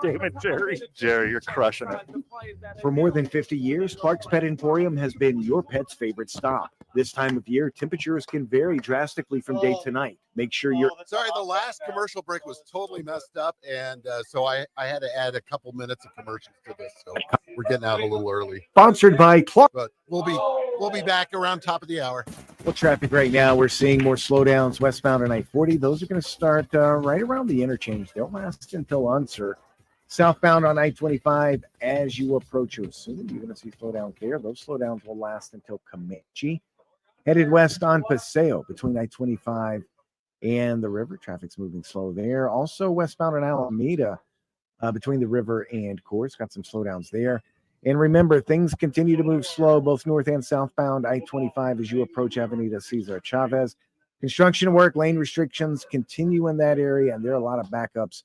Damn it, Jerry. Jerry, you're crushing it. For more than 50 years, Clark's Pet Emporium has been your pet's favorite stop. This time of year, temperatures can vary drastically from day to night. Make sure you're... Sorry, the last commercial break was totally messed up, and so I had to add a couple minutes of commercials to this, so we're getting out a little early. Sponsored by Clark. But we'll be back around top of the hour. Well, traffic right now, we're seeing more slowdowns westbound on I-40. Those are going to start right around the interchange. They'll last until Unser. Southbound on I-25, as you approach Osuna, you're going to see slowdowns there. Those slowdowns will last until Comanche. Headed west on Paseo between I-25 and the river. Traffic's moving slow there. Also westbound on Alameda between the river and Coors. Got some slowdowns there. And remember, things continue to move slow, both north and southbound I-25 as you approach Avenida Cesar Chavez. Construction work, lane restrictions continue in that area, and there are a lot of backups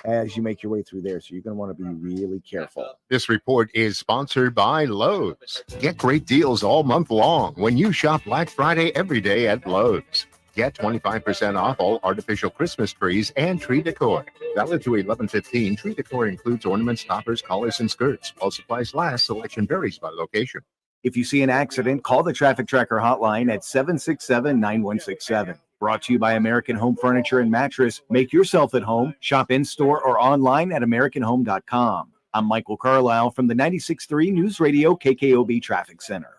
as you make your way through there. So you're going to want to be really careful. This report is sponsored by Lowe's. Get great deals all month long when you shop Black Friday every day at Lowe's. Get 25% off all artificial Christmas trees and tree decor. Valid through 11/15. Tree decor includes ornaments, toppers, collars, and skirts. While supplies last, selection varies by location. If you see an accident, call the Traffic Tracker hotline at 767-9167. Brought to you by American Home Furniture and Mattress. Make yourself at home. Shop in-store or online at AmericanHome.com. I'm Michael Carlisle from the 96.3 News Radio KKOB Traffic Center.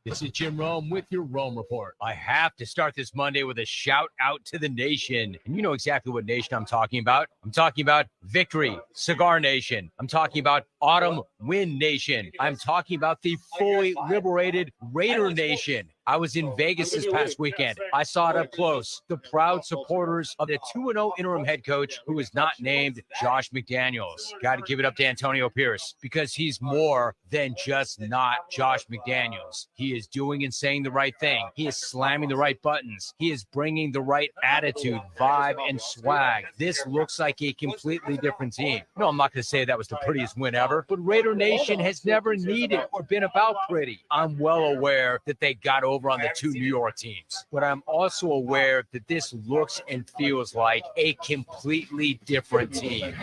This is Jim Rome with your Rome Report. I have to start this Monday with a shout out to the nation. And you know exactly what nation I'm talking about. I'm talking about Victory, Cigar Nation. I'm talking about Autumn Wind Nation. I'm talking about the fully liberated Raider Nation. I was in Vegas this past weekend. I saw it up close. The proud supporters of the 2-0 interim head coach who is not named Josh McDaniels. Got to give it up to Antonio Pierce because he's more than just not Josh McDaniels. He is doing and saying the right thing. He is slamming the right buttons. He is bringing the right attitude, vibe, and swag. This looks like a completely different team. No, I'm not going to say that was the prettiest win ever, but Raider Nation has never needed or been about pretty. I'm well aware that they got over on the two New York teams, but I'm also aware that this looks and feels like a completely different team.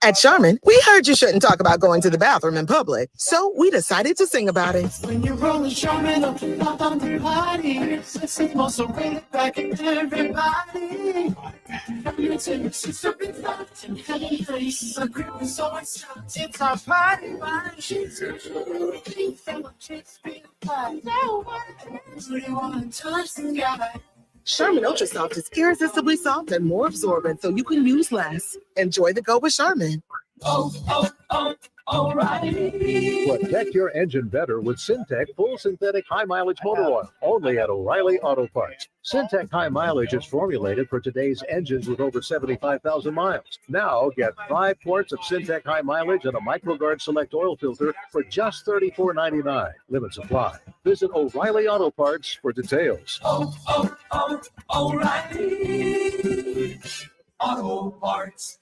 At Charmin, we heard you shouldn't talk about going to the bathroom in public, so we decided to sing about it. When you're rolling Charmin up on the party, it's supposed to bring it back in everybody. It's our party, Charmin Ultra Soft is irresistibly soft and more absorbent, so you can use less. Enjoy the go with Charmin. O'Reilly. Protect your engine better with Syntec full synthetic high mileage motor oil, only at O'Reilly Auto Parts. Syntec high mileage is formulated for today's engines with over 75,000 miles. Now get 5 quarts of Syntec high mileage and a MicroGuard Select oil filter for just $34.99. Limit supply. Visit O'Reilly Auto Parts for details. O'Reilly Auto Parts.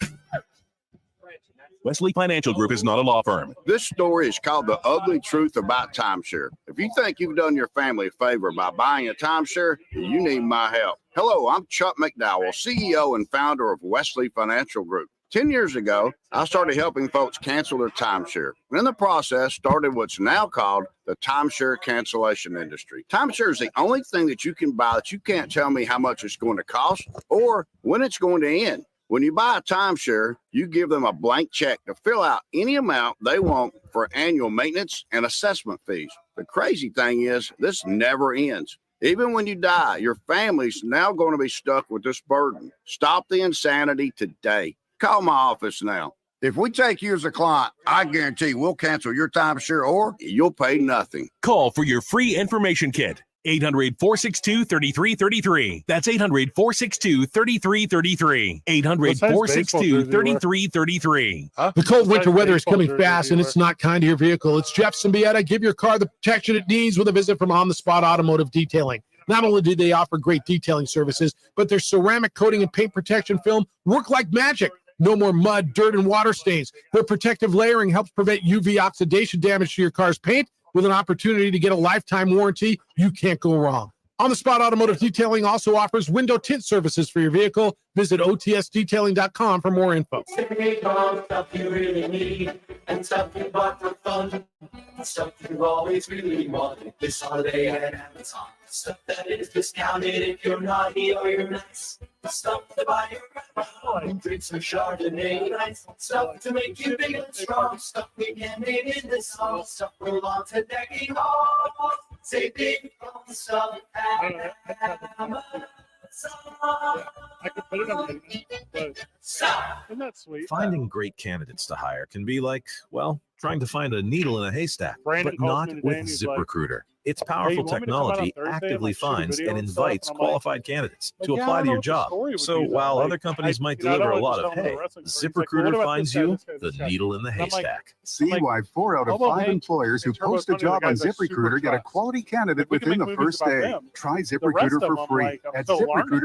Wesley Financial Group is not a law firm. This story is called The Ugly Truth About Timeshare. If you think you've done your family a favor by buying a timeshare, you need my help. Hello, I'm Chuck McDowell, CEO and founder of Wesley Financial Group. 10 years ago, I started helping folks cancel their timeshare. And in the process, started what's now called the timeshare cancellation industry. Timeshare is the only thing that you can buy that you can't tell me how much it's going to cost or when it's going to end. When you buy a timeshare, you give them a blank check to fill out any amount they want for annual maintenance and assessment fees. The crazy thing is, this never ends. Even when you die, your family's now going to be stuck with this burden. Stop the insanity today. Call my office now. If we take you as a client, I guarantee we'll cancel your timeshare or you'll pay nothing. Call for your free information kit. 800-462-3333. That's 800-462-3333. 800-462-3333. The cold winter weather is coming fast, and it's not kind to your vehicle. It's Jeff Symbieta. Give your car the protection it needs with a visit from On the Spot Automotive Detailing. Not only do they offer great detailing services, but their ceramic coating and paint protection film work like magic. No more mud, dirt, and water stains. Their protective layering helps prevent UV oxidation damage to your car's paint. With an opportunity to get a lifetime warranty, you can't go wrong. On the Spot Automotive Detailing also offers window tint services for your vehicle. Visit otsdetailing.com for more info. Stuff you really need and stuff you bought for fun. Stuff you always really wanted this holiday at Amazon. Stuff that is discounted if you're naughty or you're nice. Stuff to buy your grandma. Drink some Chardonnay nights. Stuff to make you big and strong. Stuff we can name in this song. Stuff we'll on to decking home. Say big on stuff at Amazon. I could put it on but isn't that sweet? Finding great candidates to hire can be like, well, trying to find a needle in a haystack, Brandon but not calls me with today and he's like, ZipRecruiter. Its "Hey, powerful you want me to come out technology on Thursday and, actively like, shoot a finds video and and stuff?" invites And I'm like, qualified candidates to "Yeah, I apply don't to know your if the job. story would So be that, while like, other companies might I deliver a like lot just of don't know hay, wrestling. So he's like, "Well, what ZipRecruiter about finds this guy, you this guy, the this guy?" needle in the And I'm like, haystack. See why 4 out of Elbow 5 Hank employers who and Turbo post a Tony are the job on guys I super ZipRecruiter get a trust. quality candidate Like, we can within make the movies first about day. them. Try The rest ZipRecruiter of for them, free like, I'm at still learning, and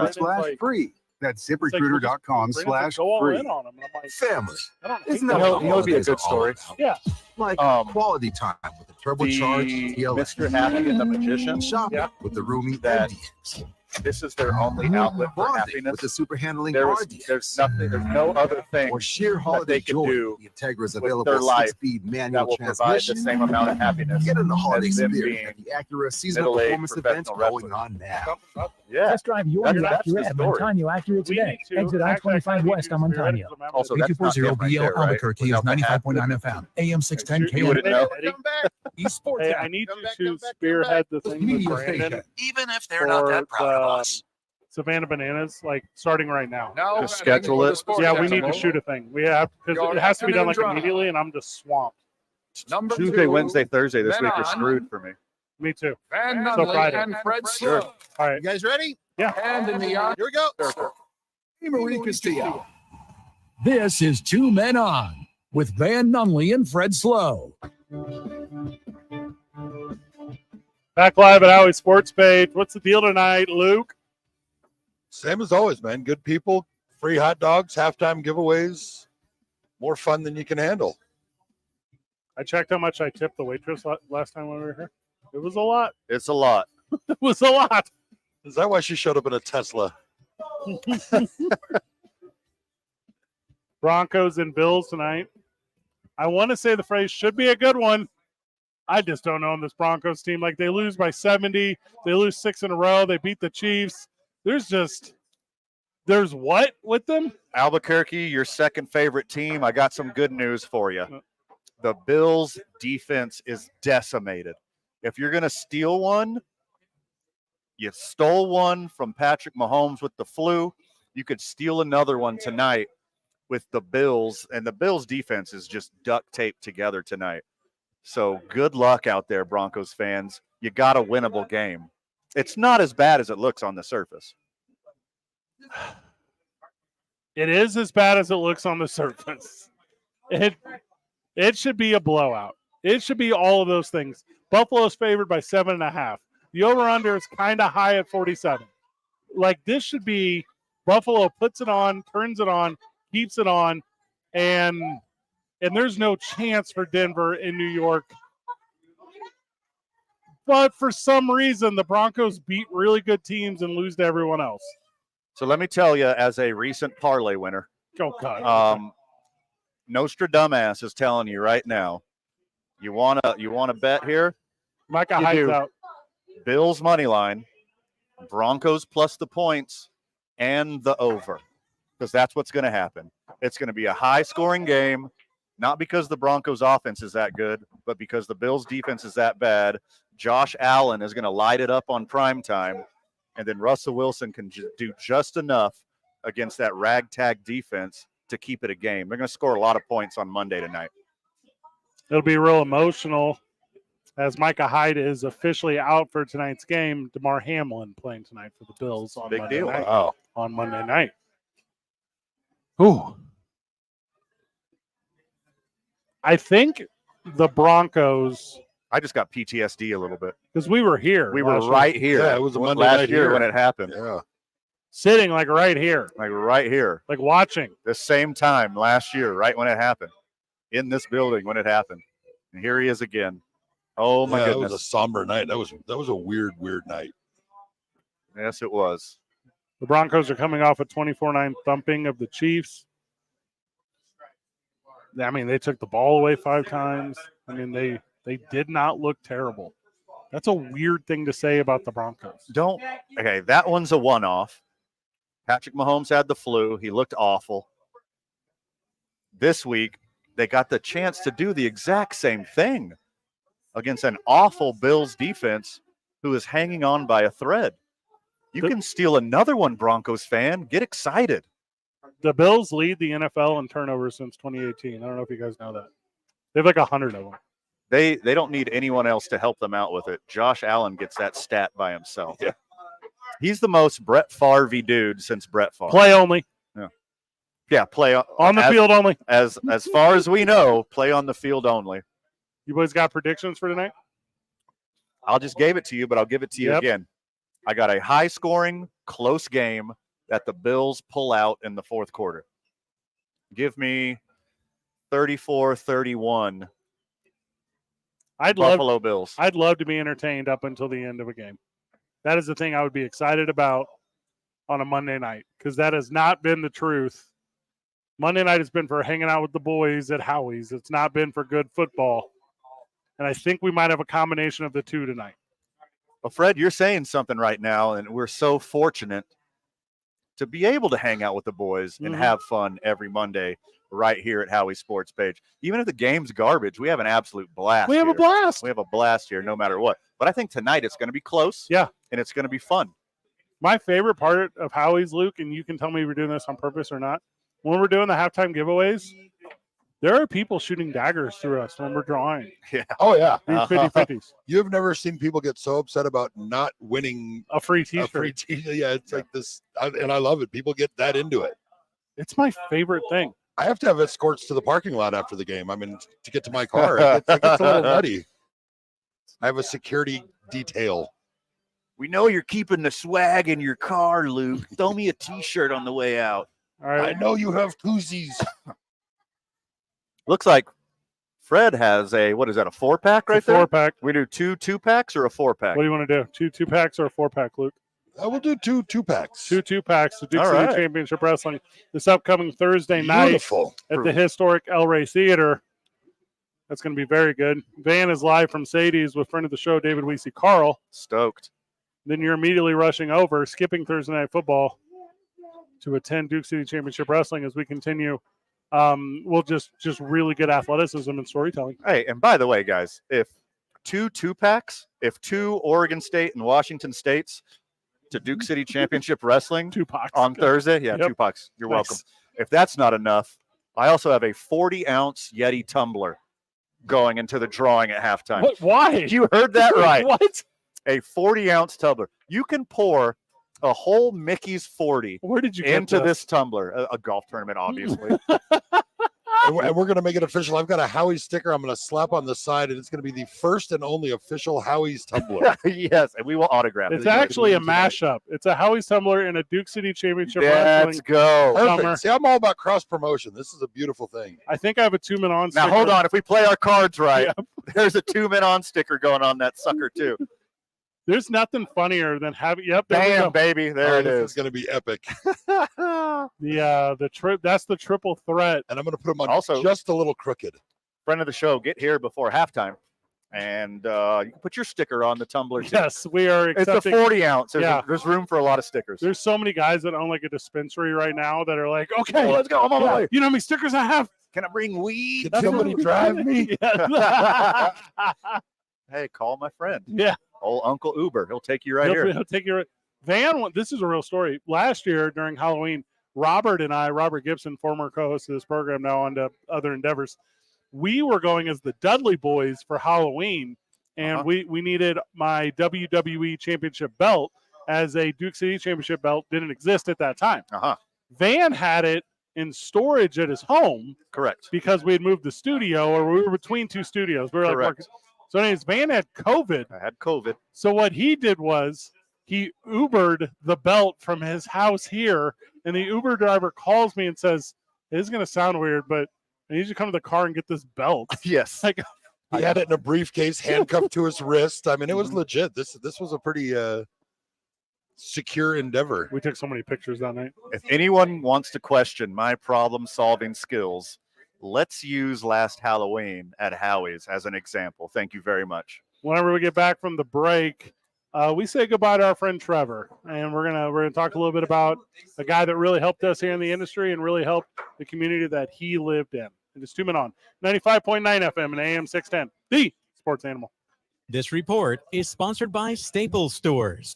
it's ZipRecruiter.com/free. That's It's like, we'll just Brandon's like, go all ZipRecruiter.com/free. in on him. And I'm like, Family. I don't Isn't hate that that. what holidays are all about? Yeah. Like quality time with the turbocharged The TLX. Mr. Happy and the Magician. Shop with the roomy That MDs. this is their only outlet for Bonding happiness. with the super handling There's RDX. nothing. There's no other thing Or sheer that holiday they can joy. do The Integra's with available their life 6-speed that manual will provide the transmission. same amount of happiness Get in the holiday as them spirit being at the Acura seasonal middle-aged performance event professional going on now. Yeah, Test drive your new that's the Acura at story. Montano Acura today. Exit I-25 West on Montano. Also, that's not them right there, right? Albuquerque is Without the 95.9 FM, AM 610 You wouldn't know. Esports. Hey, I need you to spearhead the thing with Media Brandon station. Even if they're not that proud of us. Savannah Bananas, like starting right now. No, just schedule it. Yeah, we need to shoot a thing. We have because it has to be done like immediately, and I'm just swamped. Tuesday, Wednesday, Thursday this week are screwed for me. Me too. Van So Nunley Friday. and Fred Sure. Slow. All right. You guys ready? Yeah. And in the Here we go. Hey, Marie Castillo. This is Two Men On with Van Nunley and Fred Slow. Back live at Howie Sports Page. What's the deal tonight, Luke? Same as always, man. Good people, free hot dogs, halftime giveaways, more fun than you can handle. I checked how much I tipped the waitress last time when we were here. It was a lot. It's a lot. It was a lot. Is that why she showed up in a Tesla? Broncos and Bills tonight. I want to say the phrase should be a good one. I just don't know on this Broncos team. Like, they lose by 70. They lose 6 in a row. They beat the Chiefs. There's what with them? Albuquerque, your second favorite team. I got some good news for you. The Bills' defense is decimated. If you're going to steal one, you stole one from Patrick Mahomes with the flu. You could steal another one tonight with the Bills, and the Bills' defense is just duct taped together tonight. So good luck out there, Broncos fans. You got a winnable game. It's not as bad as it looks on the surface. It is as bad as it looks on the surface. It should be a blowout. It should be all of those things. Buffalo's favored by 7.5. The over-under is kind of high at 47. Like, this should be Buffalo puts it on, turns it on, keeps it on, and there's no chance for Denver in New York. But for some reason, the Broncos beat really good teams and lose to everyone else. So let me tell you, as a recent parlay winner, oh God, Nostradamus is telling you right now, you want to bet here? Micah Hyde's out. Bills money line, Broncos plus the points, and the over, because that's what's going to happen. It's going to be a high-scoring game, not because the Broncos' offense is that good, but because the Bills' defense is that bad. Josh Allen is going to light it up on primetime, and then Russell Wilson can do just enough against that ragtag defense to keep it a game. They're going to score a lot of points on Monday tonight. It'll be real emotional as Micah Hyde is officially out for tonight's game. DeMar Hamlin playing tonight for the Bills on Big Monday deal. night. Wow. On Monday night. Ooh. I think the Broncos. I just got PTSD a little bit. Because we were here. We were right here. Yeah, it was a Monday last night year here when it happened. Yeah. Sitting like right here. Like right here. Like watching. The same time last year, right when it happened. In this building when it happened. And here he is again. Oh my goodness. That was a somber night. That was a weird night. Yes, it was. The Broncos are coming off a 24-9 thumping of the Chiefs. I mean, they took the ball away 5 times. I mean, they did not look terrible. That's a weird thing to say about the Broncos. Okay, that one's a one-off. Patrick Mahomes had the flu. He looked awful. This week, they got the chance to do the exact same thing against an awful Bills defense who is hanging on by a thread. You can steal another one, Broncos fan. Get excited. The Bills lead the NFL in turnovers since 2018. I don't know if you guys know that. They have like 100 of them. They don't need anyone else to help them out with it. Josh Allen gets that stat by himself. Yeah. He's the most Brett Favre-y dude since Brett Favre. Play only. Yeah, play on the field only. As far as we know, play on the field only. You boys got predictions for tonight? I'll just give it to you, but I'll give it to you again. I got a high-scoring, close game that the Bills pull out in the fourth quarter. Give me 34-31. Buffalo Bills. I'd love to be entertained up until the end of a game. That is the thing I would be excited about on a Monday night, because that has not been the truth. Monday night has been for hanging out with the boys at Howie's. It's not been for good football. And I think we might have a combination of the two tonight. Well, Fred, you're saying something right now, and we're so fortunate to be able to hang out with the boys and have fun every Monday right here at Howie Sports Page. Even if the game's garbage, we have an absolute blast. We have a blast. We have a blast here no matter what. But I think tonight it's going to be close. Yeah. And it's going to be fun. My favorite part of Howie's, Luke, and you can tell me if we're doing this on purpose or not, when we're doing the halftime giveaways, there are people shooting daggers through us when we're drawing. Yeah. Oh, yeah. 50-50s. You've never seen people get so upset about not winning a free t-shirt. Yeah, it's like this, and I love it. People get that into it. It's my favorite thing. I have to have escorts to the parking lot after the game. I mean, to get to my car. It gets a little nutty. I have a security detail. We know you're keeping the swag in your car, Luke. Throw me a t-shirt on the way out. All right. I know you have koozies. Looks like Fred has a, what is that, a 4-pack right there? 4-pack. We do two 2-packs or a 4-pack? What do you want to do? Two 2-packs or a 4-pack, Luke? We'll do two packs. Two packs to Duke All City right. Championship Wrestling this upcoming Thursday night at the historic El Rey Theater. That's going to be very good. Van is live from Sadie's with friend of the show, David Weesey Carl. Stoked. Then you're immediately rushing over, skipping Thursday Night Football to attend Duke City Championship Wrestling as we continue. We'll just really good athleticism and storytelling. Hey, and by the way, guys, if two packs, if 2 Oregon State and Washington States to Duke City Championship Wrestling on Thursday, yeah, 2 packs. You're welcome. If that's not enough, I also have a 40-ounce Yeti tumbler going into the drawing at halftime. What? Why? You heard that right. What? A 40-ounce tumbler. You can pour a whole Mickey's 40 Where did you get into this tumbler. A golf tournament, obviously. And we're going to make it official. I've got a Howie sticker I'm going to slap on the side, and it's going to be the first and only official Howie's tumbler. Yes, and we will autograph it. It's actually a mashup. It's a Howie's tumbler and a Duke City Championship Let's Wrestling. go. Perfect. See, I'm all about cross promotion. This is a beautiful thing. I think I have a 2-man on Now, sticker. hold on. If we play our cards right, there's a 2-man on sticker going on that sucker, too. There's nothing funnier than having. Yep, there we Bam, go. baby. There it This is. is going to be epic. The trip. That's the triple threat. And I'm going to put them on Also, just a little crooked. Friend of the show, get here before halftime. And you can put your sticker on the tumbler, too. Yes, we are It's a accepting. 40-ounce. Yeah. There's room for a lot of stickers. There's so many guys that own like a dispensary right now that are like, okay, Oh, let's go. I'm on my way. You know how many stickers I have? Can I bring weed? Can somebody drive me? Yeah. Hey, call my friend. Yeah. Old Uncle Uber. He'll take you right here. He'll take you. Van, this is a real story. Last year during Halloween, Robert and I, Robert Gibson, former co-host of this program, now on to other endeavors, we were going as the Dudley Boys for Halloween, and we needed my WWE Championship belt as a Duke City Championship belt. Didn't exist at that time. Van had it in storage at his home. Correct. Because we had moved the studio, or we were between 2 studios. We were like, Correct. so anyways, Van had COVID. I had COVID. So what he did was he Ubered the belt from his house here, and the Uber driver calls me and says, "This is going to sound weird, but I need you to come to the car and get this belt." Yes. Like, He had it in a briefcase, handcuffed to his wrist. I mean, it was legit. This was a pretty secure endeavor. We took so many pictures that night. If anyone wants to question my problem-solving skills, let's use last Halloween at Howie's as an example. Thank you very much. Whenever we get back from the break, we say goodbye to our friend Trevor, and we're gonna talk a little bit about a guy that really helped us here in the industry and really helped the community that he lived in. It is 2 Men On 95.9 FM and AM 610, the Sports Animal. This report is sponsored by Staples Stores.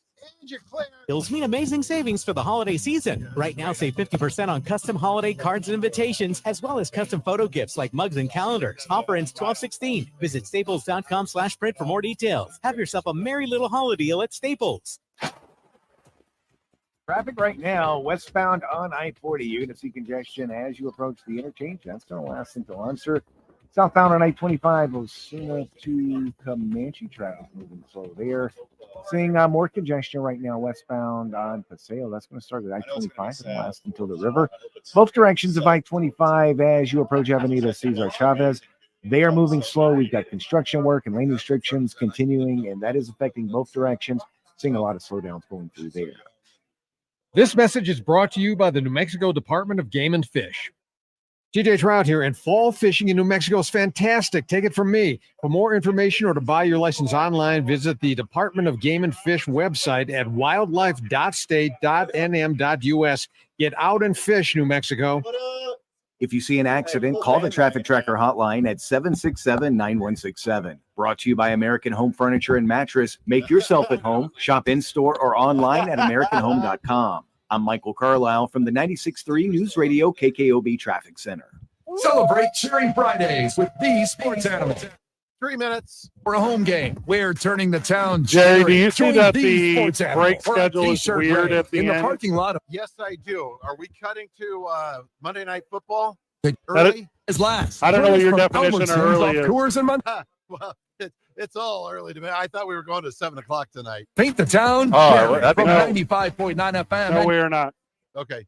Deals mean amazing savings for the holiday season. Right now, save 50% on custom holiday cards and invitations, as well as custom photo gifts like mugs and calendars. Offer ends 12/16. Visit staples.com/print for more details. Have yourself a merry little holiday deal at Staples. Traffic right now, westbound on I-40. You're going to see congestion as you approach the interchange. That's going to last until Unser. Southbound on I-25, Osuna to Comanche, traffic moving slow there. Seeing more congestion right now westbound on Paseo. That's going to start at I-25 and last until the river. Both directions of I-25 as you approach Avenida Cesar Chavez. They are moving slow. We've got construction work and lane restrictions continuing, and that is affecting both directions. Seeing a lot of slowdowns going through there. This message is brought to you by the New Mexico Department of Game and Fish. TJ Trout here, and fall fishing in New Mexico is fantastic. Take it from me. For more information or to buy your license online, visit the Department of Game and Fish website at wildlife.state.nm.us. Get out and fish, New Mexico. If you see an accident, call the Traffic Tracker hotline at 767-9167. Brought to you by American Home Furniture and Mattress. Make yourself at home. Shop in-store or online at AmericanHome.com. I'm Michael Carlisle from the 96.3 News Radio KKOB Traffic Center. Celebrate Cheering Fridays with the Sports Animal. 3 minutes For a home game, we're turning the town Jerry, cheering. do you see Join that the the Sports Animal break for a schedule is t-shirt weird race at the in the end? parking lot of Yes, I do. Are we cutting to Monday Night Football the early? is last. I don't know what your From definition of Albertsons early off is. Coors and Well, it's all early to me. I thought we were going to 7 o'clock tonight. Paint the town Oh, cheering that'd be from no. 95.9 FM. No, we are not. Okay.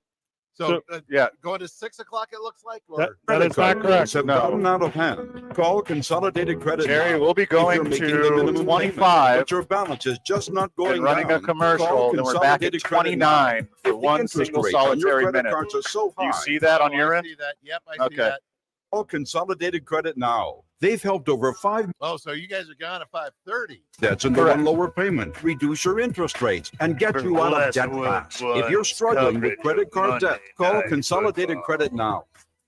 So, yeah, going to 6 o'clock. It looks like. Or? That is not correct. Have gotten out of hand. Call Consolidated Credit. Jerry, we'll be going to 25. But your balance is just not going and running down. a commercial, then we're back at 29 for one single solitary minute. So do you see that on your end? I see that. Yep, I see that. Call Consolidated Credit now. They've helped over 5. Oh, so you guys are gone at 5:30. That's under one lower payment, reduce your interest rates, and get you out of debt fast. If you're struggling with credit card debt, call Consolidated Credit now.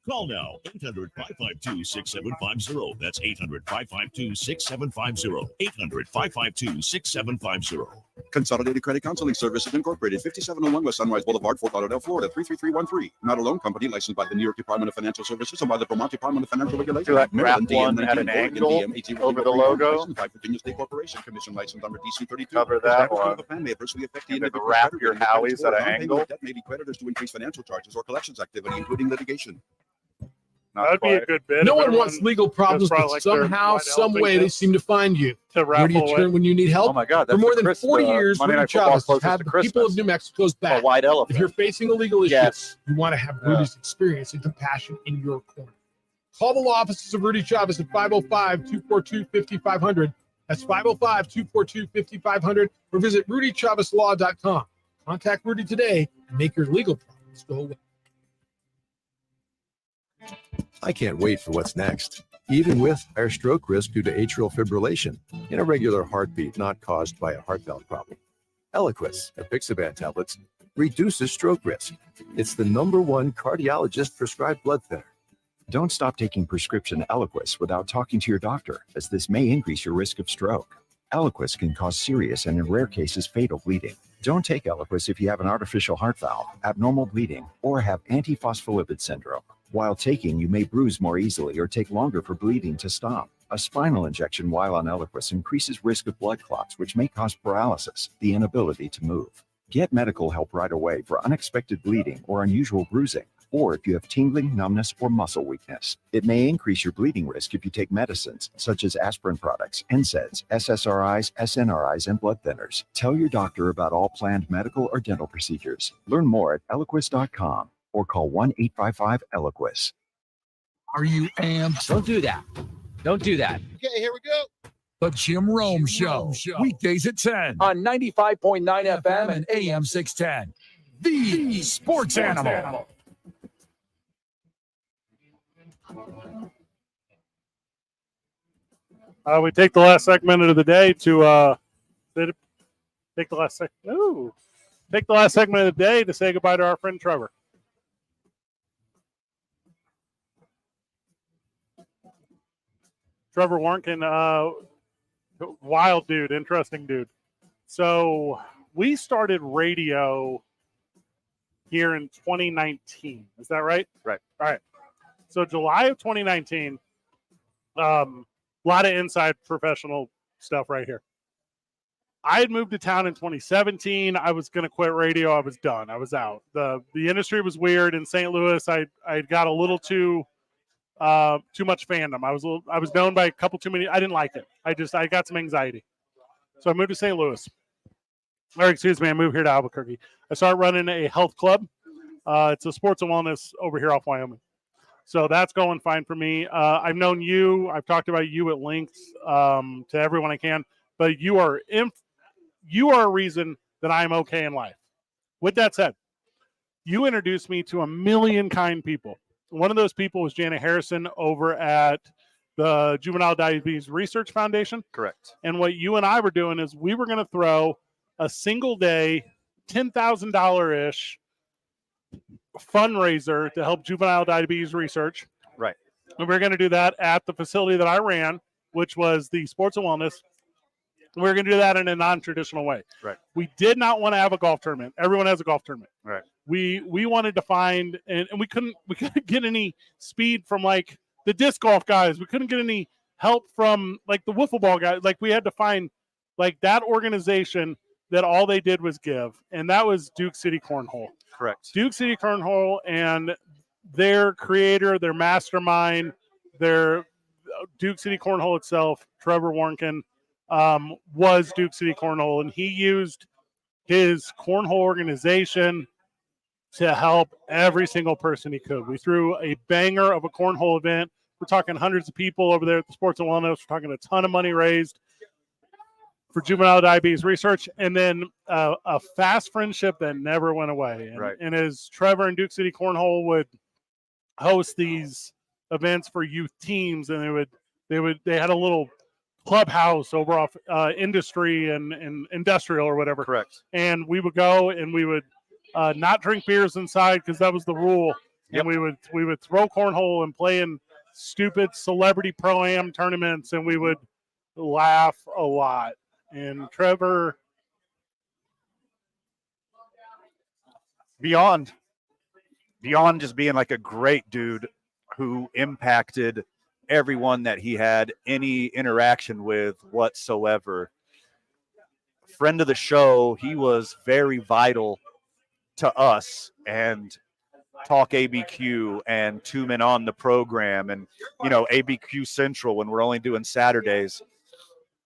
Call now, 800-552-6750. That's 800-552-6750. 800-552-6750. Consolidated Credit Counseling Services Incorporated, 5701 West Sunrise Boulevard, Fort Lauderdale, Florida, 33313. Not a loan company licensed by the New York Department of Financial Services and by the Vermont Department of Financial Regulation. So that wrap one had an angle over the logo. By Virginia State Corporation Commission license number DC 32. Cover that one. And then wrap your Howies at an angle. That may be creditors to increase financial charges or collections activity, including litigation. That would be a good bit. No one wants legal problems, but somehow, some way, they seem to find you. Where do you turn when you need help? Oh my God! For more than 40 years, Rudy Chavez has had the people of New Mexico's back. White elephant. If you're facing a legal issue, you want to have Rudy's experience and compassion in your corner. Call the law offices of Rudy Chavez at 505-242-5500. That's 505-242-5500, or visit rudychavezlaw.com. Contact Rudy today and make your legal problems go away. I can't wait for what's next, even with higher stroke risk due to atrial fibrillation, an irregular heartbeat not caused by a heart valve problem. Eliquis, apixaban tablets, reduces stroke risk. It's the #1 cardiologist-prescribed blood thinner. Don't stop taking prescription Eliquis without talking to your doctor, as this may increase your risk of stroke. Eliquis can cause serious and, in rare cases, fatal bleeding. Don't take Eliquis if you have an artificial heart valve, abnormal bleeding, or have antiphospholipid syndrome. While taking, you may bruise more easily or take longer for bleeding to stop. A spinal injection while on Eliquis increases risk of blood clots, which may cause paralysis, the inability to move. Get medical help right away for unexpected bleeding or unusual bruising, or if you have tingling, numbness, or muscle weakness. It may increase your bleeding risk if you take medicines such as aspirin products, NSAIDs, SSRIs, SNRIs, and blood thinners. Tell your doctor about all planned medical or dental procedures. Learn more at Eliquis.com. or call 1-855-ELIQUIS. Are you amped? Don't do that. Don't do that. Okay, here we go. The Jim Rome Show. Weekdays at 10 on 95.9 FM and AM 610. The Sports Animal. We take the last segment of the day to take the last segment of the day to say goodbye to our friend Trevor. Trevor Warnken, wild dude, interesting dude. So we started radio here in 2019. Is that right? Right. All right. So July of 2019, a lot of inside professional stuff right here. I had moved to town in 2017. I was going to quit radio. I was done. I was out. The industry was weird in St. Louis. I got a little too much fandom. I was known by a couple too many. I didn't like it. I got some anxiety. So I moved to St. Louis. I moved here to Albuquerque. I started running a health club. It's a sports and wellness over here off Wyoming. So that's going fine for me. I've known you. I've talked about you at length to everyone I can. But you are a reason that I'm okay in life. With that said, you introduced me to a million kind people. One of those people was Janet Harrison over at the Juvenile Diabetes Research Foundation. Correct. And what you and I were doing is we were going to throw a single day, $10,000-ish fundraiser to help juvenile diabetes research. Right. And we were going to do that at the facility that I ran, which was the Sports and Wellness. We were going to do that in a non-traditional way. Right. We did not want to have a golf tournament. Everyone has a golf tournament. Right. We wanted to find, and we couldn't get any speed from like the disc golf guys. We couldn't get any help from like the wiffle ball guys. Like we had to find like that organization that all they did was give, and that was Duke City Cornhole. Correct. Duke City Cornhole and their creator, their mastermind, their Duke City Cornhole itself, Trevor Warnken, was Duke City Cornhole, and he used his cornhole organization to help every single person he could. We threw a banger of a cornhole event. We're talking hundreds of people over there at the Sports and Wellness. We're talking a ton of money raised for juvenile diabetes research, and then a fast friendship that never went away. And as Trevor and Duke City Cornhole would host these events for youth teams, and they had a little clubhouse over off industry and industrial or whatever. Correct. And we would go and we would not drink beers inside because that was the rule. Yep. And we would throw cornhole and play in stupid celebrity pro-am tournaments, and we would laugh a lot. And Trevor, beyond just being like a great dude who impacted everyone that he had any interaction with whatsoever. Friend of the show, he was very vital to us and Talk ABQ and 2 Men on the program and, ABQ Central when we're only doing Saturdays.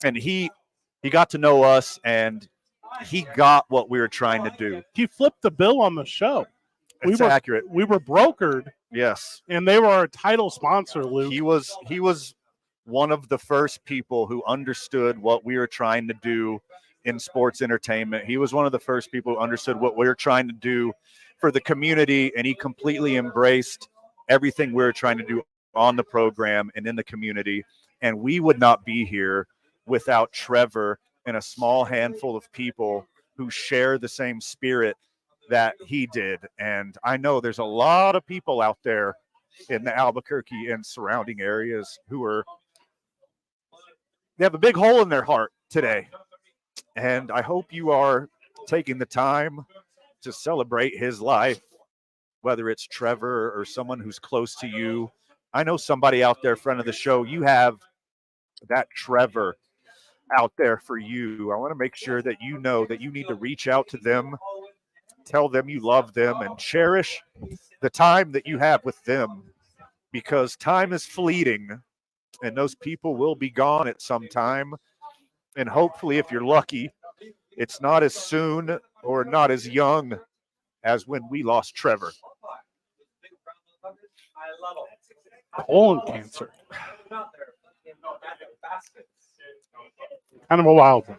And he got to know us, and he got what we were trying to do. He flipped the bill on the show. It's accurate. We were brokered. Yes. And they were our title sponsor, Luke. He was one of the first people who understood what we were trying to do in sports entertainment. He was one of the first people who understood what we were trying to do for the community, and he completely embraced everything we were trying to do on the program and in the community. And we would not be here without Trevor and a small handful of people who share the same spirit that he did. And I know there's a lot of people out there in the Albuquerque and surrounding areas they have a big hole in their heart today. And I hope you are taking the time to celebrate his life, whether it's Trevor or someone who's close to you. I know somebody out there, friend of the show, you have that Trevor out there for you. I want to make sure that you know that you need to reach out to them, tell them you love them, and cherish the time that you have with them, because time is fleeting and those people will be gone at some time. And hopefully, if you're lucky, it's not as soon or not as young as when we lost Trevor. Colon cancer. Kind of a wild one.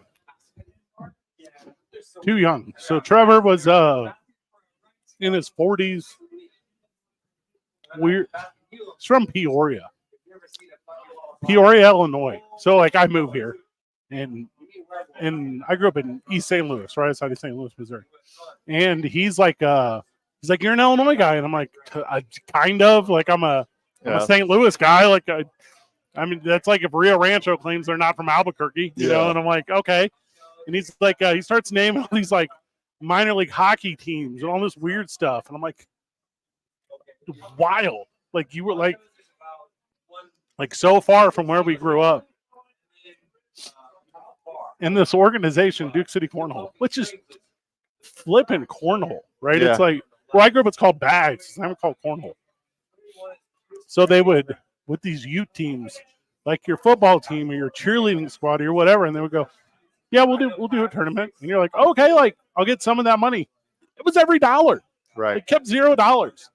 Too young. So Trevor was in his 40s. He's from Peoria, Illinois. So I moved here, and I grew up in East St. Louis, right outside of St. Louis, Missouri. And he's like, you're an Illinois guy, and I'm like, kind of like I'm a St. Louis guy. Like, I mean, that's like if Rio Rancho claims they're not from Albuquerque, you know. And I'm like, okay. And he's like, he starts naming all these like minor league hockey teams and all this weird stuff, and I'm like, wild. Like you were like so far from where we grew up. In this organization, Duke City Cornhole, which is flipping cornhole, right? Yeah. It's like, where I grew up, it's called bags. It's never called cornhole. So they would, with these youth teams, like your football team or your cheerleading squad or whatever, and they would go, yeah, we'll do a tournament. And you're like, okay, like I'll get some of that money. It was every dollar. Right. It kept $0.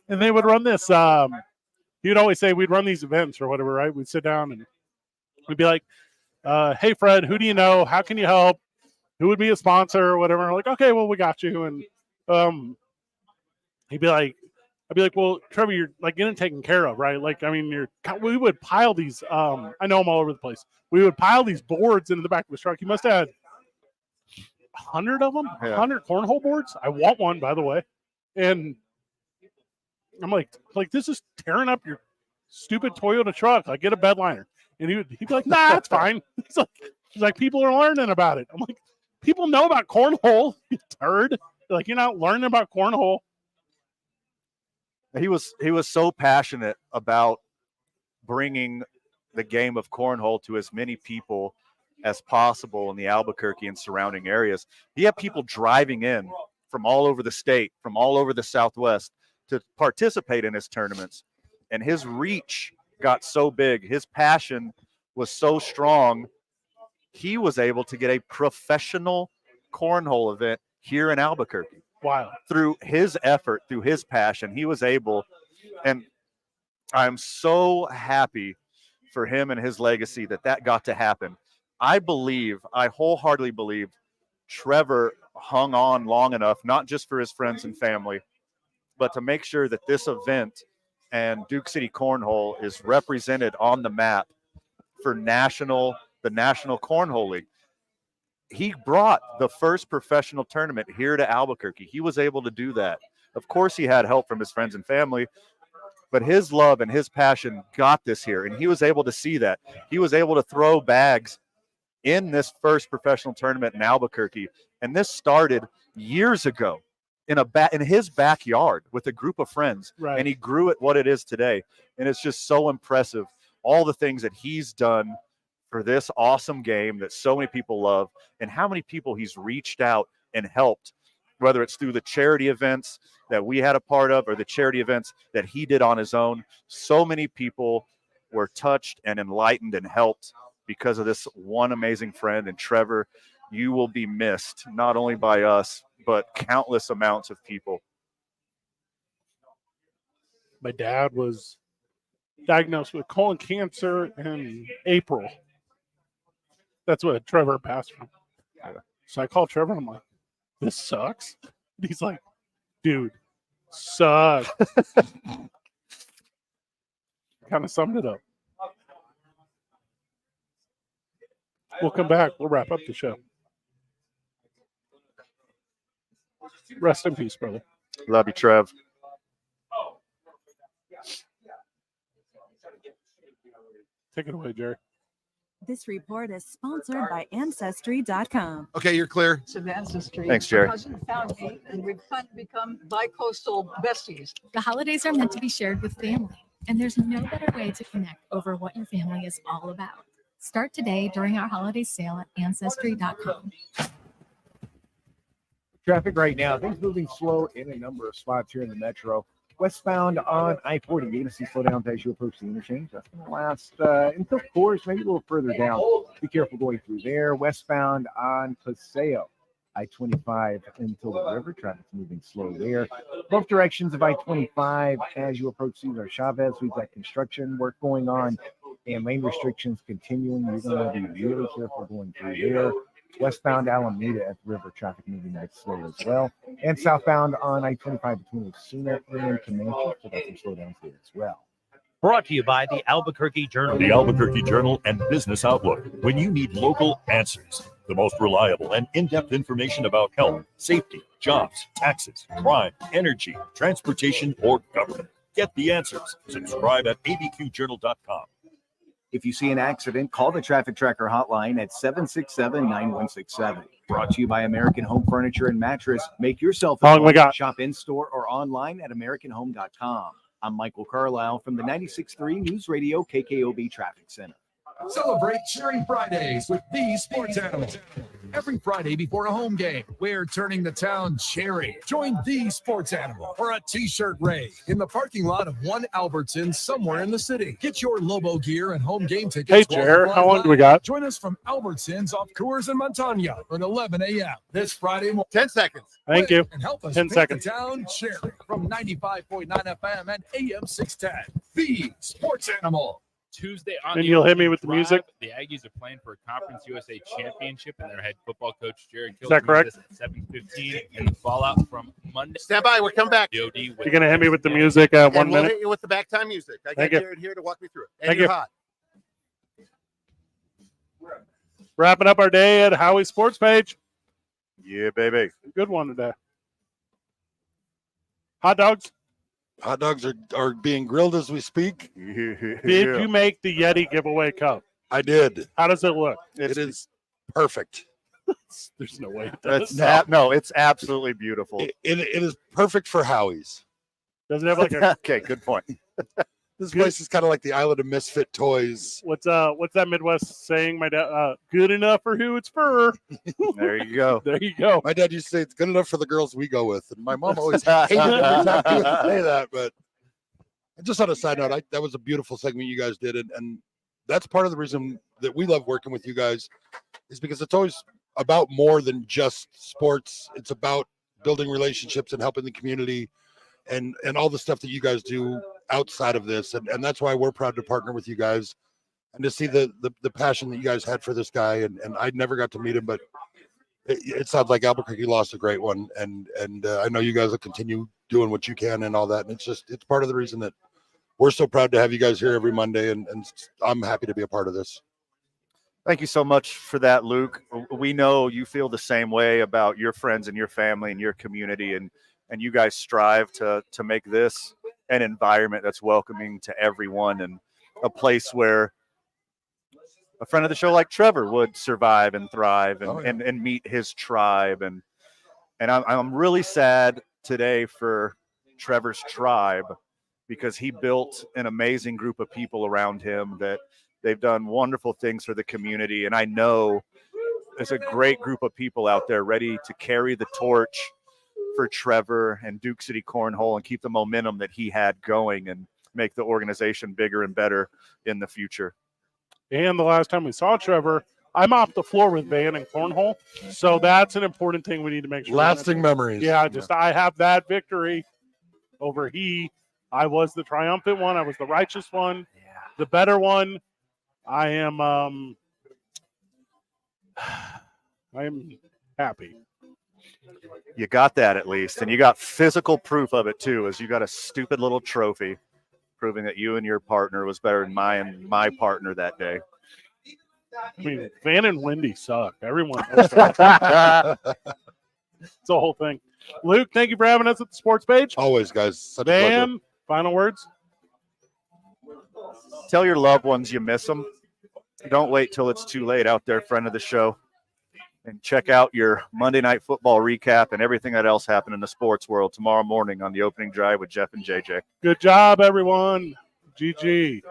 And they would run this. He'd always say we'd run these events or whatever, right? We'd sit down and we'd be like, hey, Fred, who do you know? How can you help? Who would be a sponsor or whatever? And we're like, okay, well, we got you. And I'd be like, well, Trevor, you're like getting taken care of, right? Like, I mean, we would pile these. I know them all over the place. We would pile these boards into the back of his truck. He must have had 100 of them, 100 cornhole boards. I want one, by the way. And I'm like, this is tearing up your stupid Toyota truck. Like, get a bed liner. And he'd be like, nah, it's fine. He's like, people are learning about it. I'm like, people know about cornhole, you turd. Like, you're not learning about cornhole. He was so passionate about bringing the game of cornhole to as many people as possible in the Albuquerque and surrounding areas. He had people driving in from all over the state, from all over the Southwest to participate in his tournaments. And his reach got so big. His passion was so strong. He was able to get a professional cornhole event here in Albuquerque. Wow. Through his effort, through his passion, he was able, and I'm so happy for him and his legacy that got to happen. I wholeheartedly believe Trevor hung on long enough, not just for his friends and family, but to make sure that this event and Duke City Cornhole is represented on the map for the National Cornhole League. He brought the first professional tournament here to Albuquerque. He was able to do that. Of course, he had help from his friends and family, but his love and his passion got this here, and he was able to see that. He was able to throw bags in this first professional tournament in Albuquerque, and this started years ago in his backyard with a group of friends, right. And he grew it what it is today, and it's just so impressive, all the things that he's done for this awesome game that so many people love, and how many people he's reached out and helped, whether it's through the charity events that we had a part of or the charity events that he did on his own. So many people were touched and enlightened and helped because of this one amazing friend. And Trevor, you will be missed, not only by us, but countless amounts of people. My dad was diagnosed with colon cancer in April. That's what Trevor passed from. So I called Trevor. I'm like, this sucks. And he's like, dude, sucks. Kind of summed it up. We'll come back. We'll wrap up the show. Rest in peace, brother. Love you, Trev. Take it away, Jerry. This report is sponsored by Ancestry.com. Okay, you're clear. Of Ancestry. Thanks, Jerry. My cousin found me, and we've kind of become bi-coastal besties. The holidays are meant to be shared with family, and there's no better way to connect over what your family is all about. Start today during our holiday sale at Ancestry.com. Traffic right now, things moving slow in a number of spots here in the metro. Westbound on I-40, you're going to see slowdowns as you approach the interchange. That's going to last until Coors, maybe a little further down. Be careful going through there. Westbound on Paseo, I-25 until the river. Traffic's moving slow there. Both directions of I-25 as you approach Cesar Chavez. We've got construction work going on and lane restrictions continuing. You're going to be really careful going through there. Westbound Alameda at the river, traffic moving that slow as well. And southbound on I-25 between Osuna and Comanche, so that's some slowdowns there as well. Brought to you by the Albuquerque Journal. The Albuquerque Journal and Business Outlook. When you need local answers, the most reliable and in-depth information about health, safety, jobs, taxes, crime, energy, transportation, or government. Get the answers. Subscribe at abqjournal.com. If you see an accident, call the Traffic Tracker hotline at 767-9167. Brought to you by American Home Furniture and Mattress. Make yourself How long we got? Shop in-store or online at AmericanHome.com. I'm Michael Carlisle from the 96.3 News Radio KKOB Traffic Center. Celebrate Cheering Fridays with the Sports Animal. Every Friday before a home game, we're turning the town cherry. Join the Sports Animal for a t-shirt raid in the parking lot of one Albertsons somewhere in the city. Get your Lobo gear and home game tickets. Hey, Jared, how long do we got? Join us from Albertsons off Coors and Montana at 11 a.m. this Friday morning. 10 seconds. Thank you. And help us 10 paint seconds. the town cherry from 95.9 FM and AM 610. The Sports Animal. Tuesday on And the you'll hit me opening with the drive, music? The Aggies are playing for a Conference USA championship, and their head football coach Jared Is that correct? at 7:15. And the fallout from Monday. Stand by. We're coming back. You're going to hit me with the music at 1 And we'll minute? hit you with the back time music. I got Thank you. Jared here to walk me through it. And Thank you're you. hot. Wrapping up our day at Howie Sports Page. Yeah, baby. Good one today. Hot dogs. Hot dogs are being grilled as we speak. Did you make the Yeti giveaway cup? I did. How does it look? It is perfect. There's no way it does. No, it's absolutely beautiful. It is perfect for Howie's. Does it have like a okay, good point. This place is kind of like the island of misfit toys. what's that Midwest saying? My dad, good enough for who it's for. There you go. There you go. My dad used to say it's good enough for the girls we go with, and my mom always hated every time he would say that. But just on a side note, that was a beautiful segment you guys did, and that's part of the reason that we love working with you guys, is because it's always about more than just sports. It's about building relationships and helping the community and all the stuff that you guys do outside of this. And that's why we're proud to partner with you guys and to see the passion that you guys had for this guy. And I never got to meet him, but it sounds like Albuquerque lost a great one. And I know you guys will continue doing what you can and all that. And it's part of the reason that we're so proud to have you guys here every Monday. And I'm happy to be a part of this. Thank you so much for that, Luke. We know you feel the same way about your friends and your family and your community, and you guys strive to make this an environment that's welcoming to everyone and a place where a friend of the show like Trevor would survive and thrive and meet his tribe. And I'm really sad today for Trevor's tribe because he built an amazing group of people around him that they've done wonderful things for the community. And I know there's a great group of people out there ready to carry the torch for Trevor and Duke City Cornhole and keep the momentum that he had going and make the organization bigger and better in the future. And the last time we saw Trevor, I'm off the floor with Van and Cornhole. So that's an important thing we need to make sure. Lasting memories. Yeah, I have that victory over he. I was the triumphant one. I was the righteous one, the better one. I am happy. You got that at least, and you got physical proof of it too, as you got a stupid little trophy proving that you and your partner was better than my partner that day. I mean, Van and Wendy suck. Everyone knows that. It's the whole thing. Luke, thank you for having us at the sports page. Always, guys. Such Van, a pleasure. final words. Tell your loved ones you miss them. Don't wait till it's too late out there, friend of the show. And check out your Monday Night Football recap and everything that else happened in the sports world tomorrow morning on the opening drive with Jeff and JJ. Good job, everyone. GG.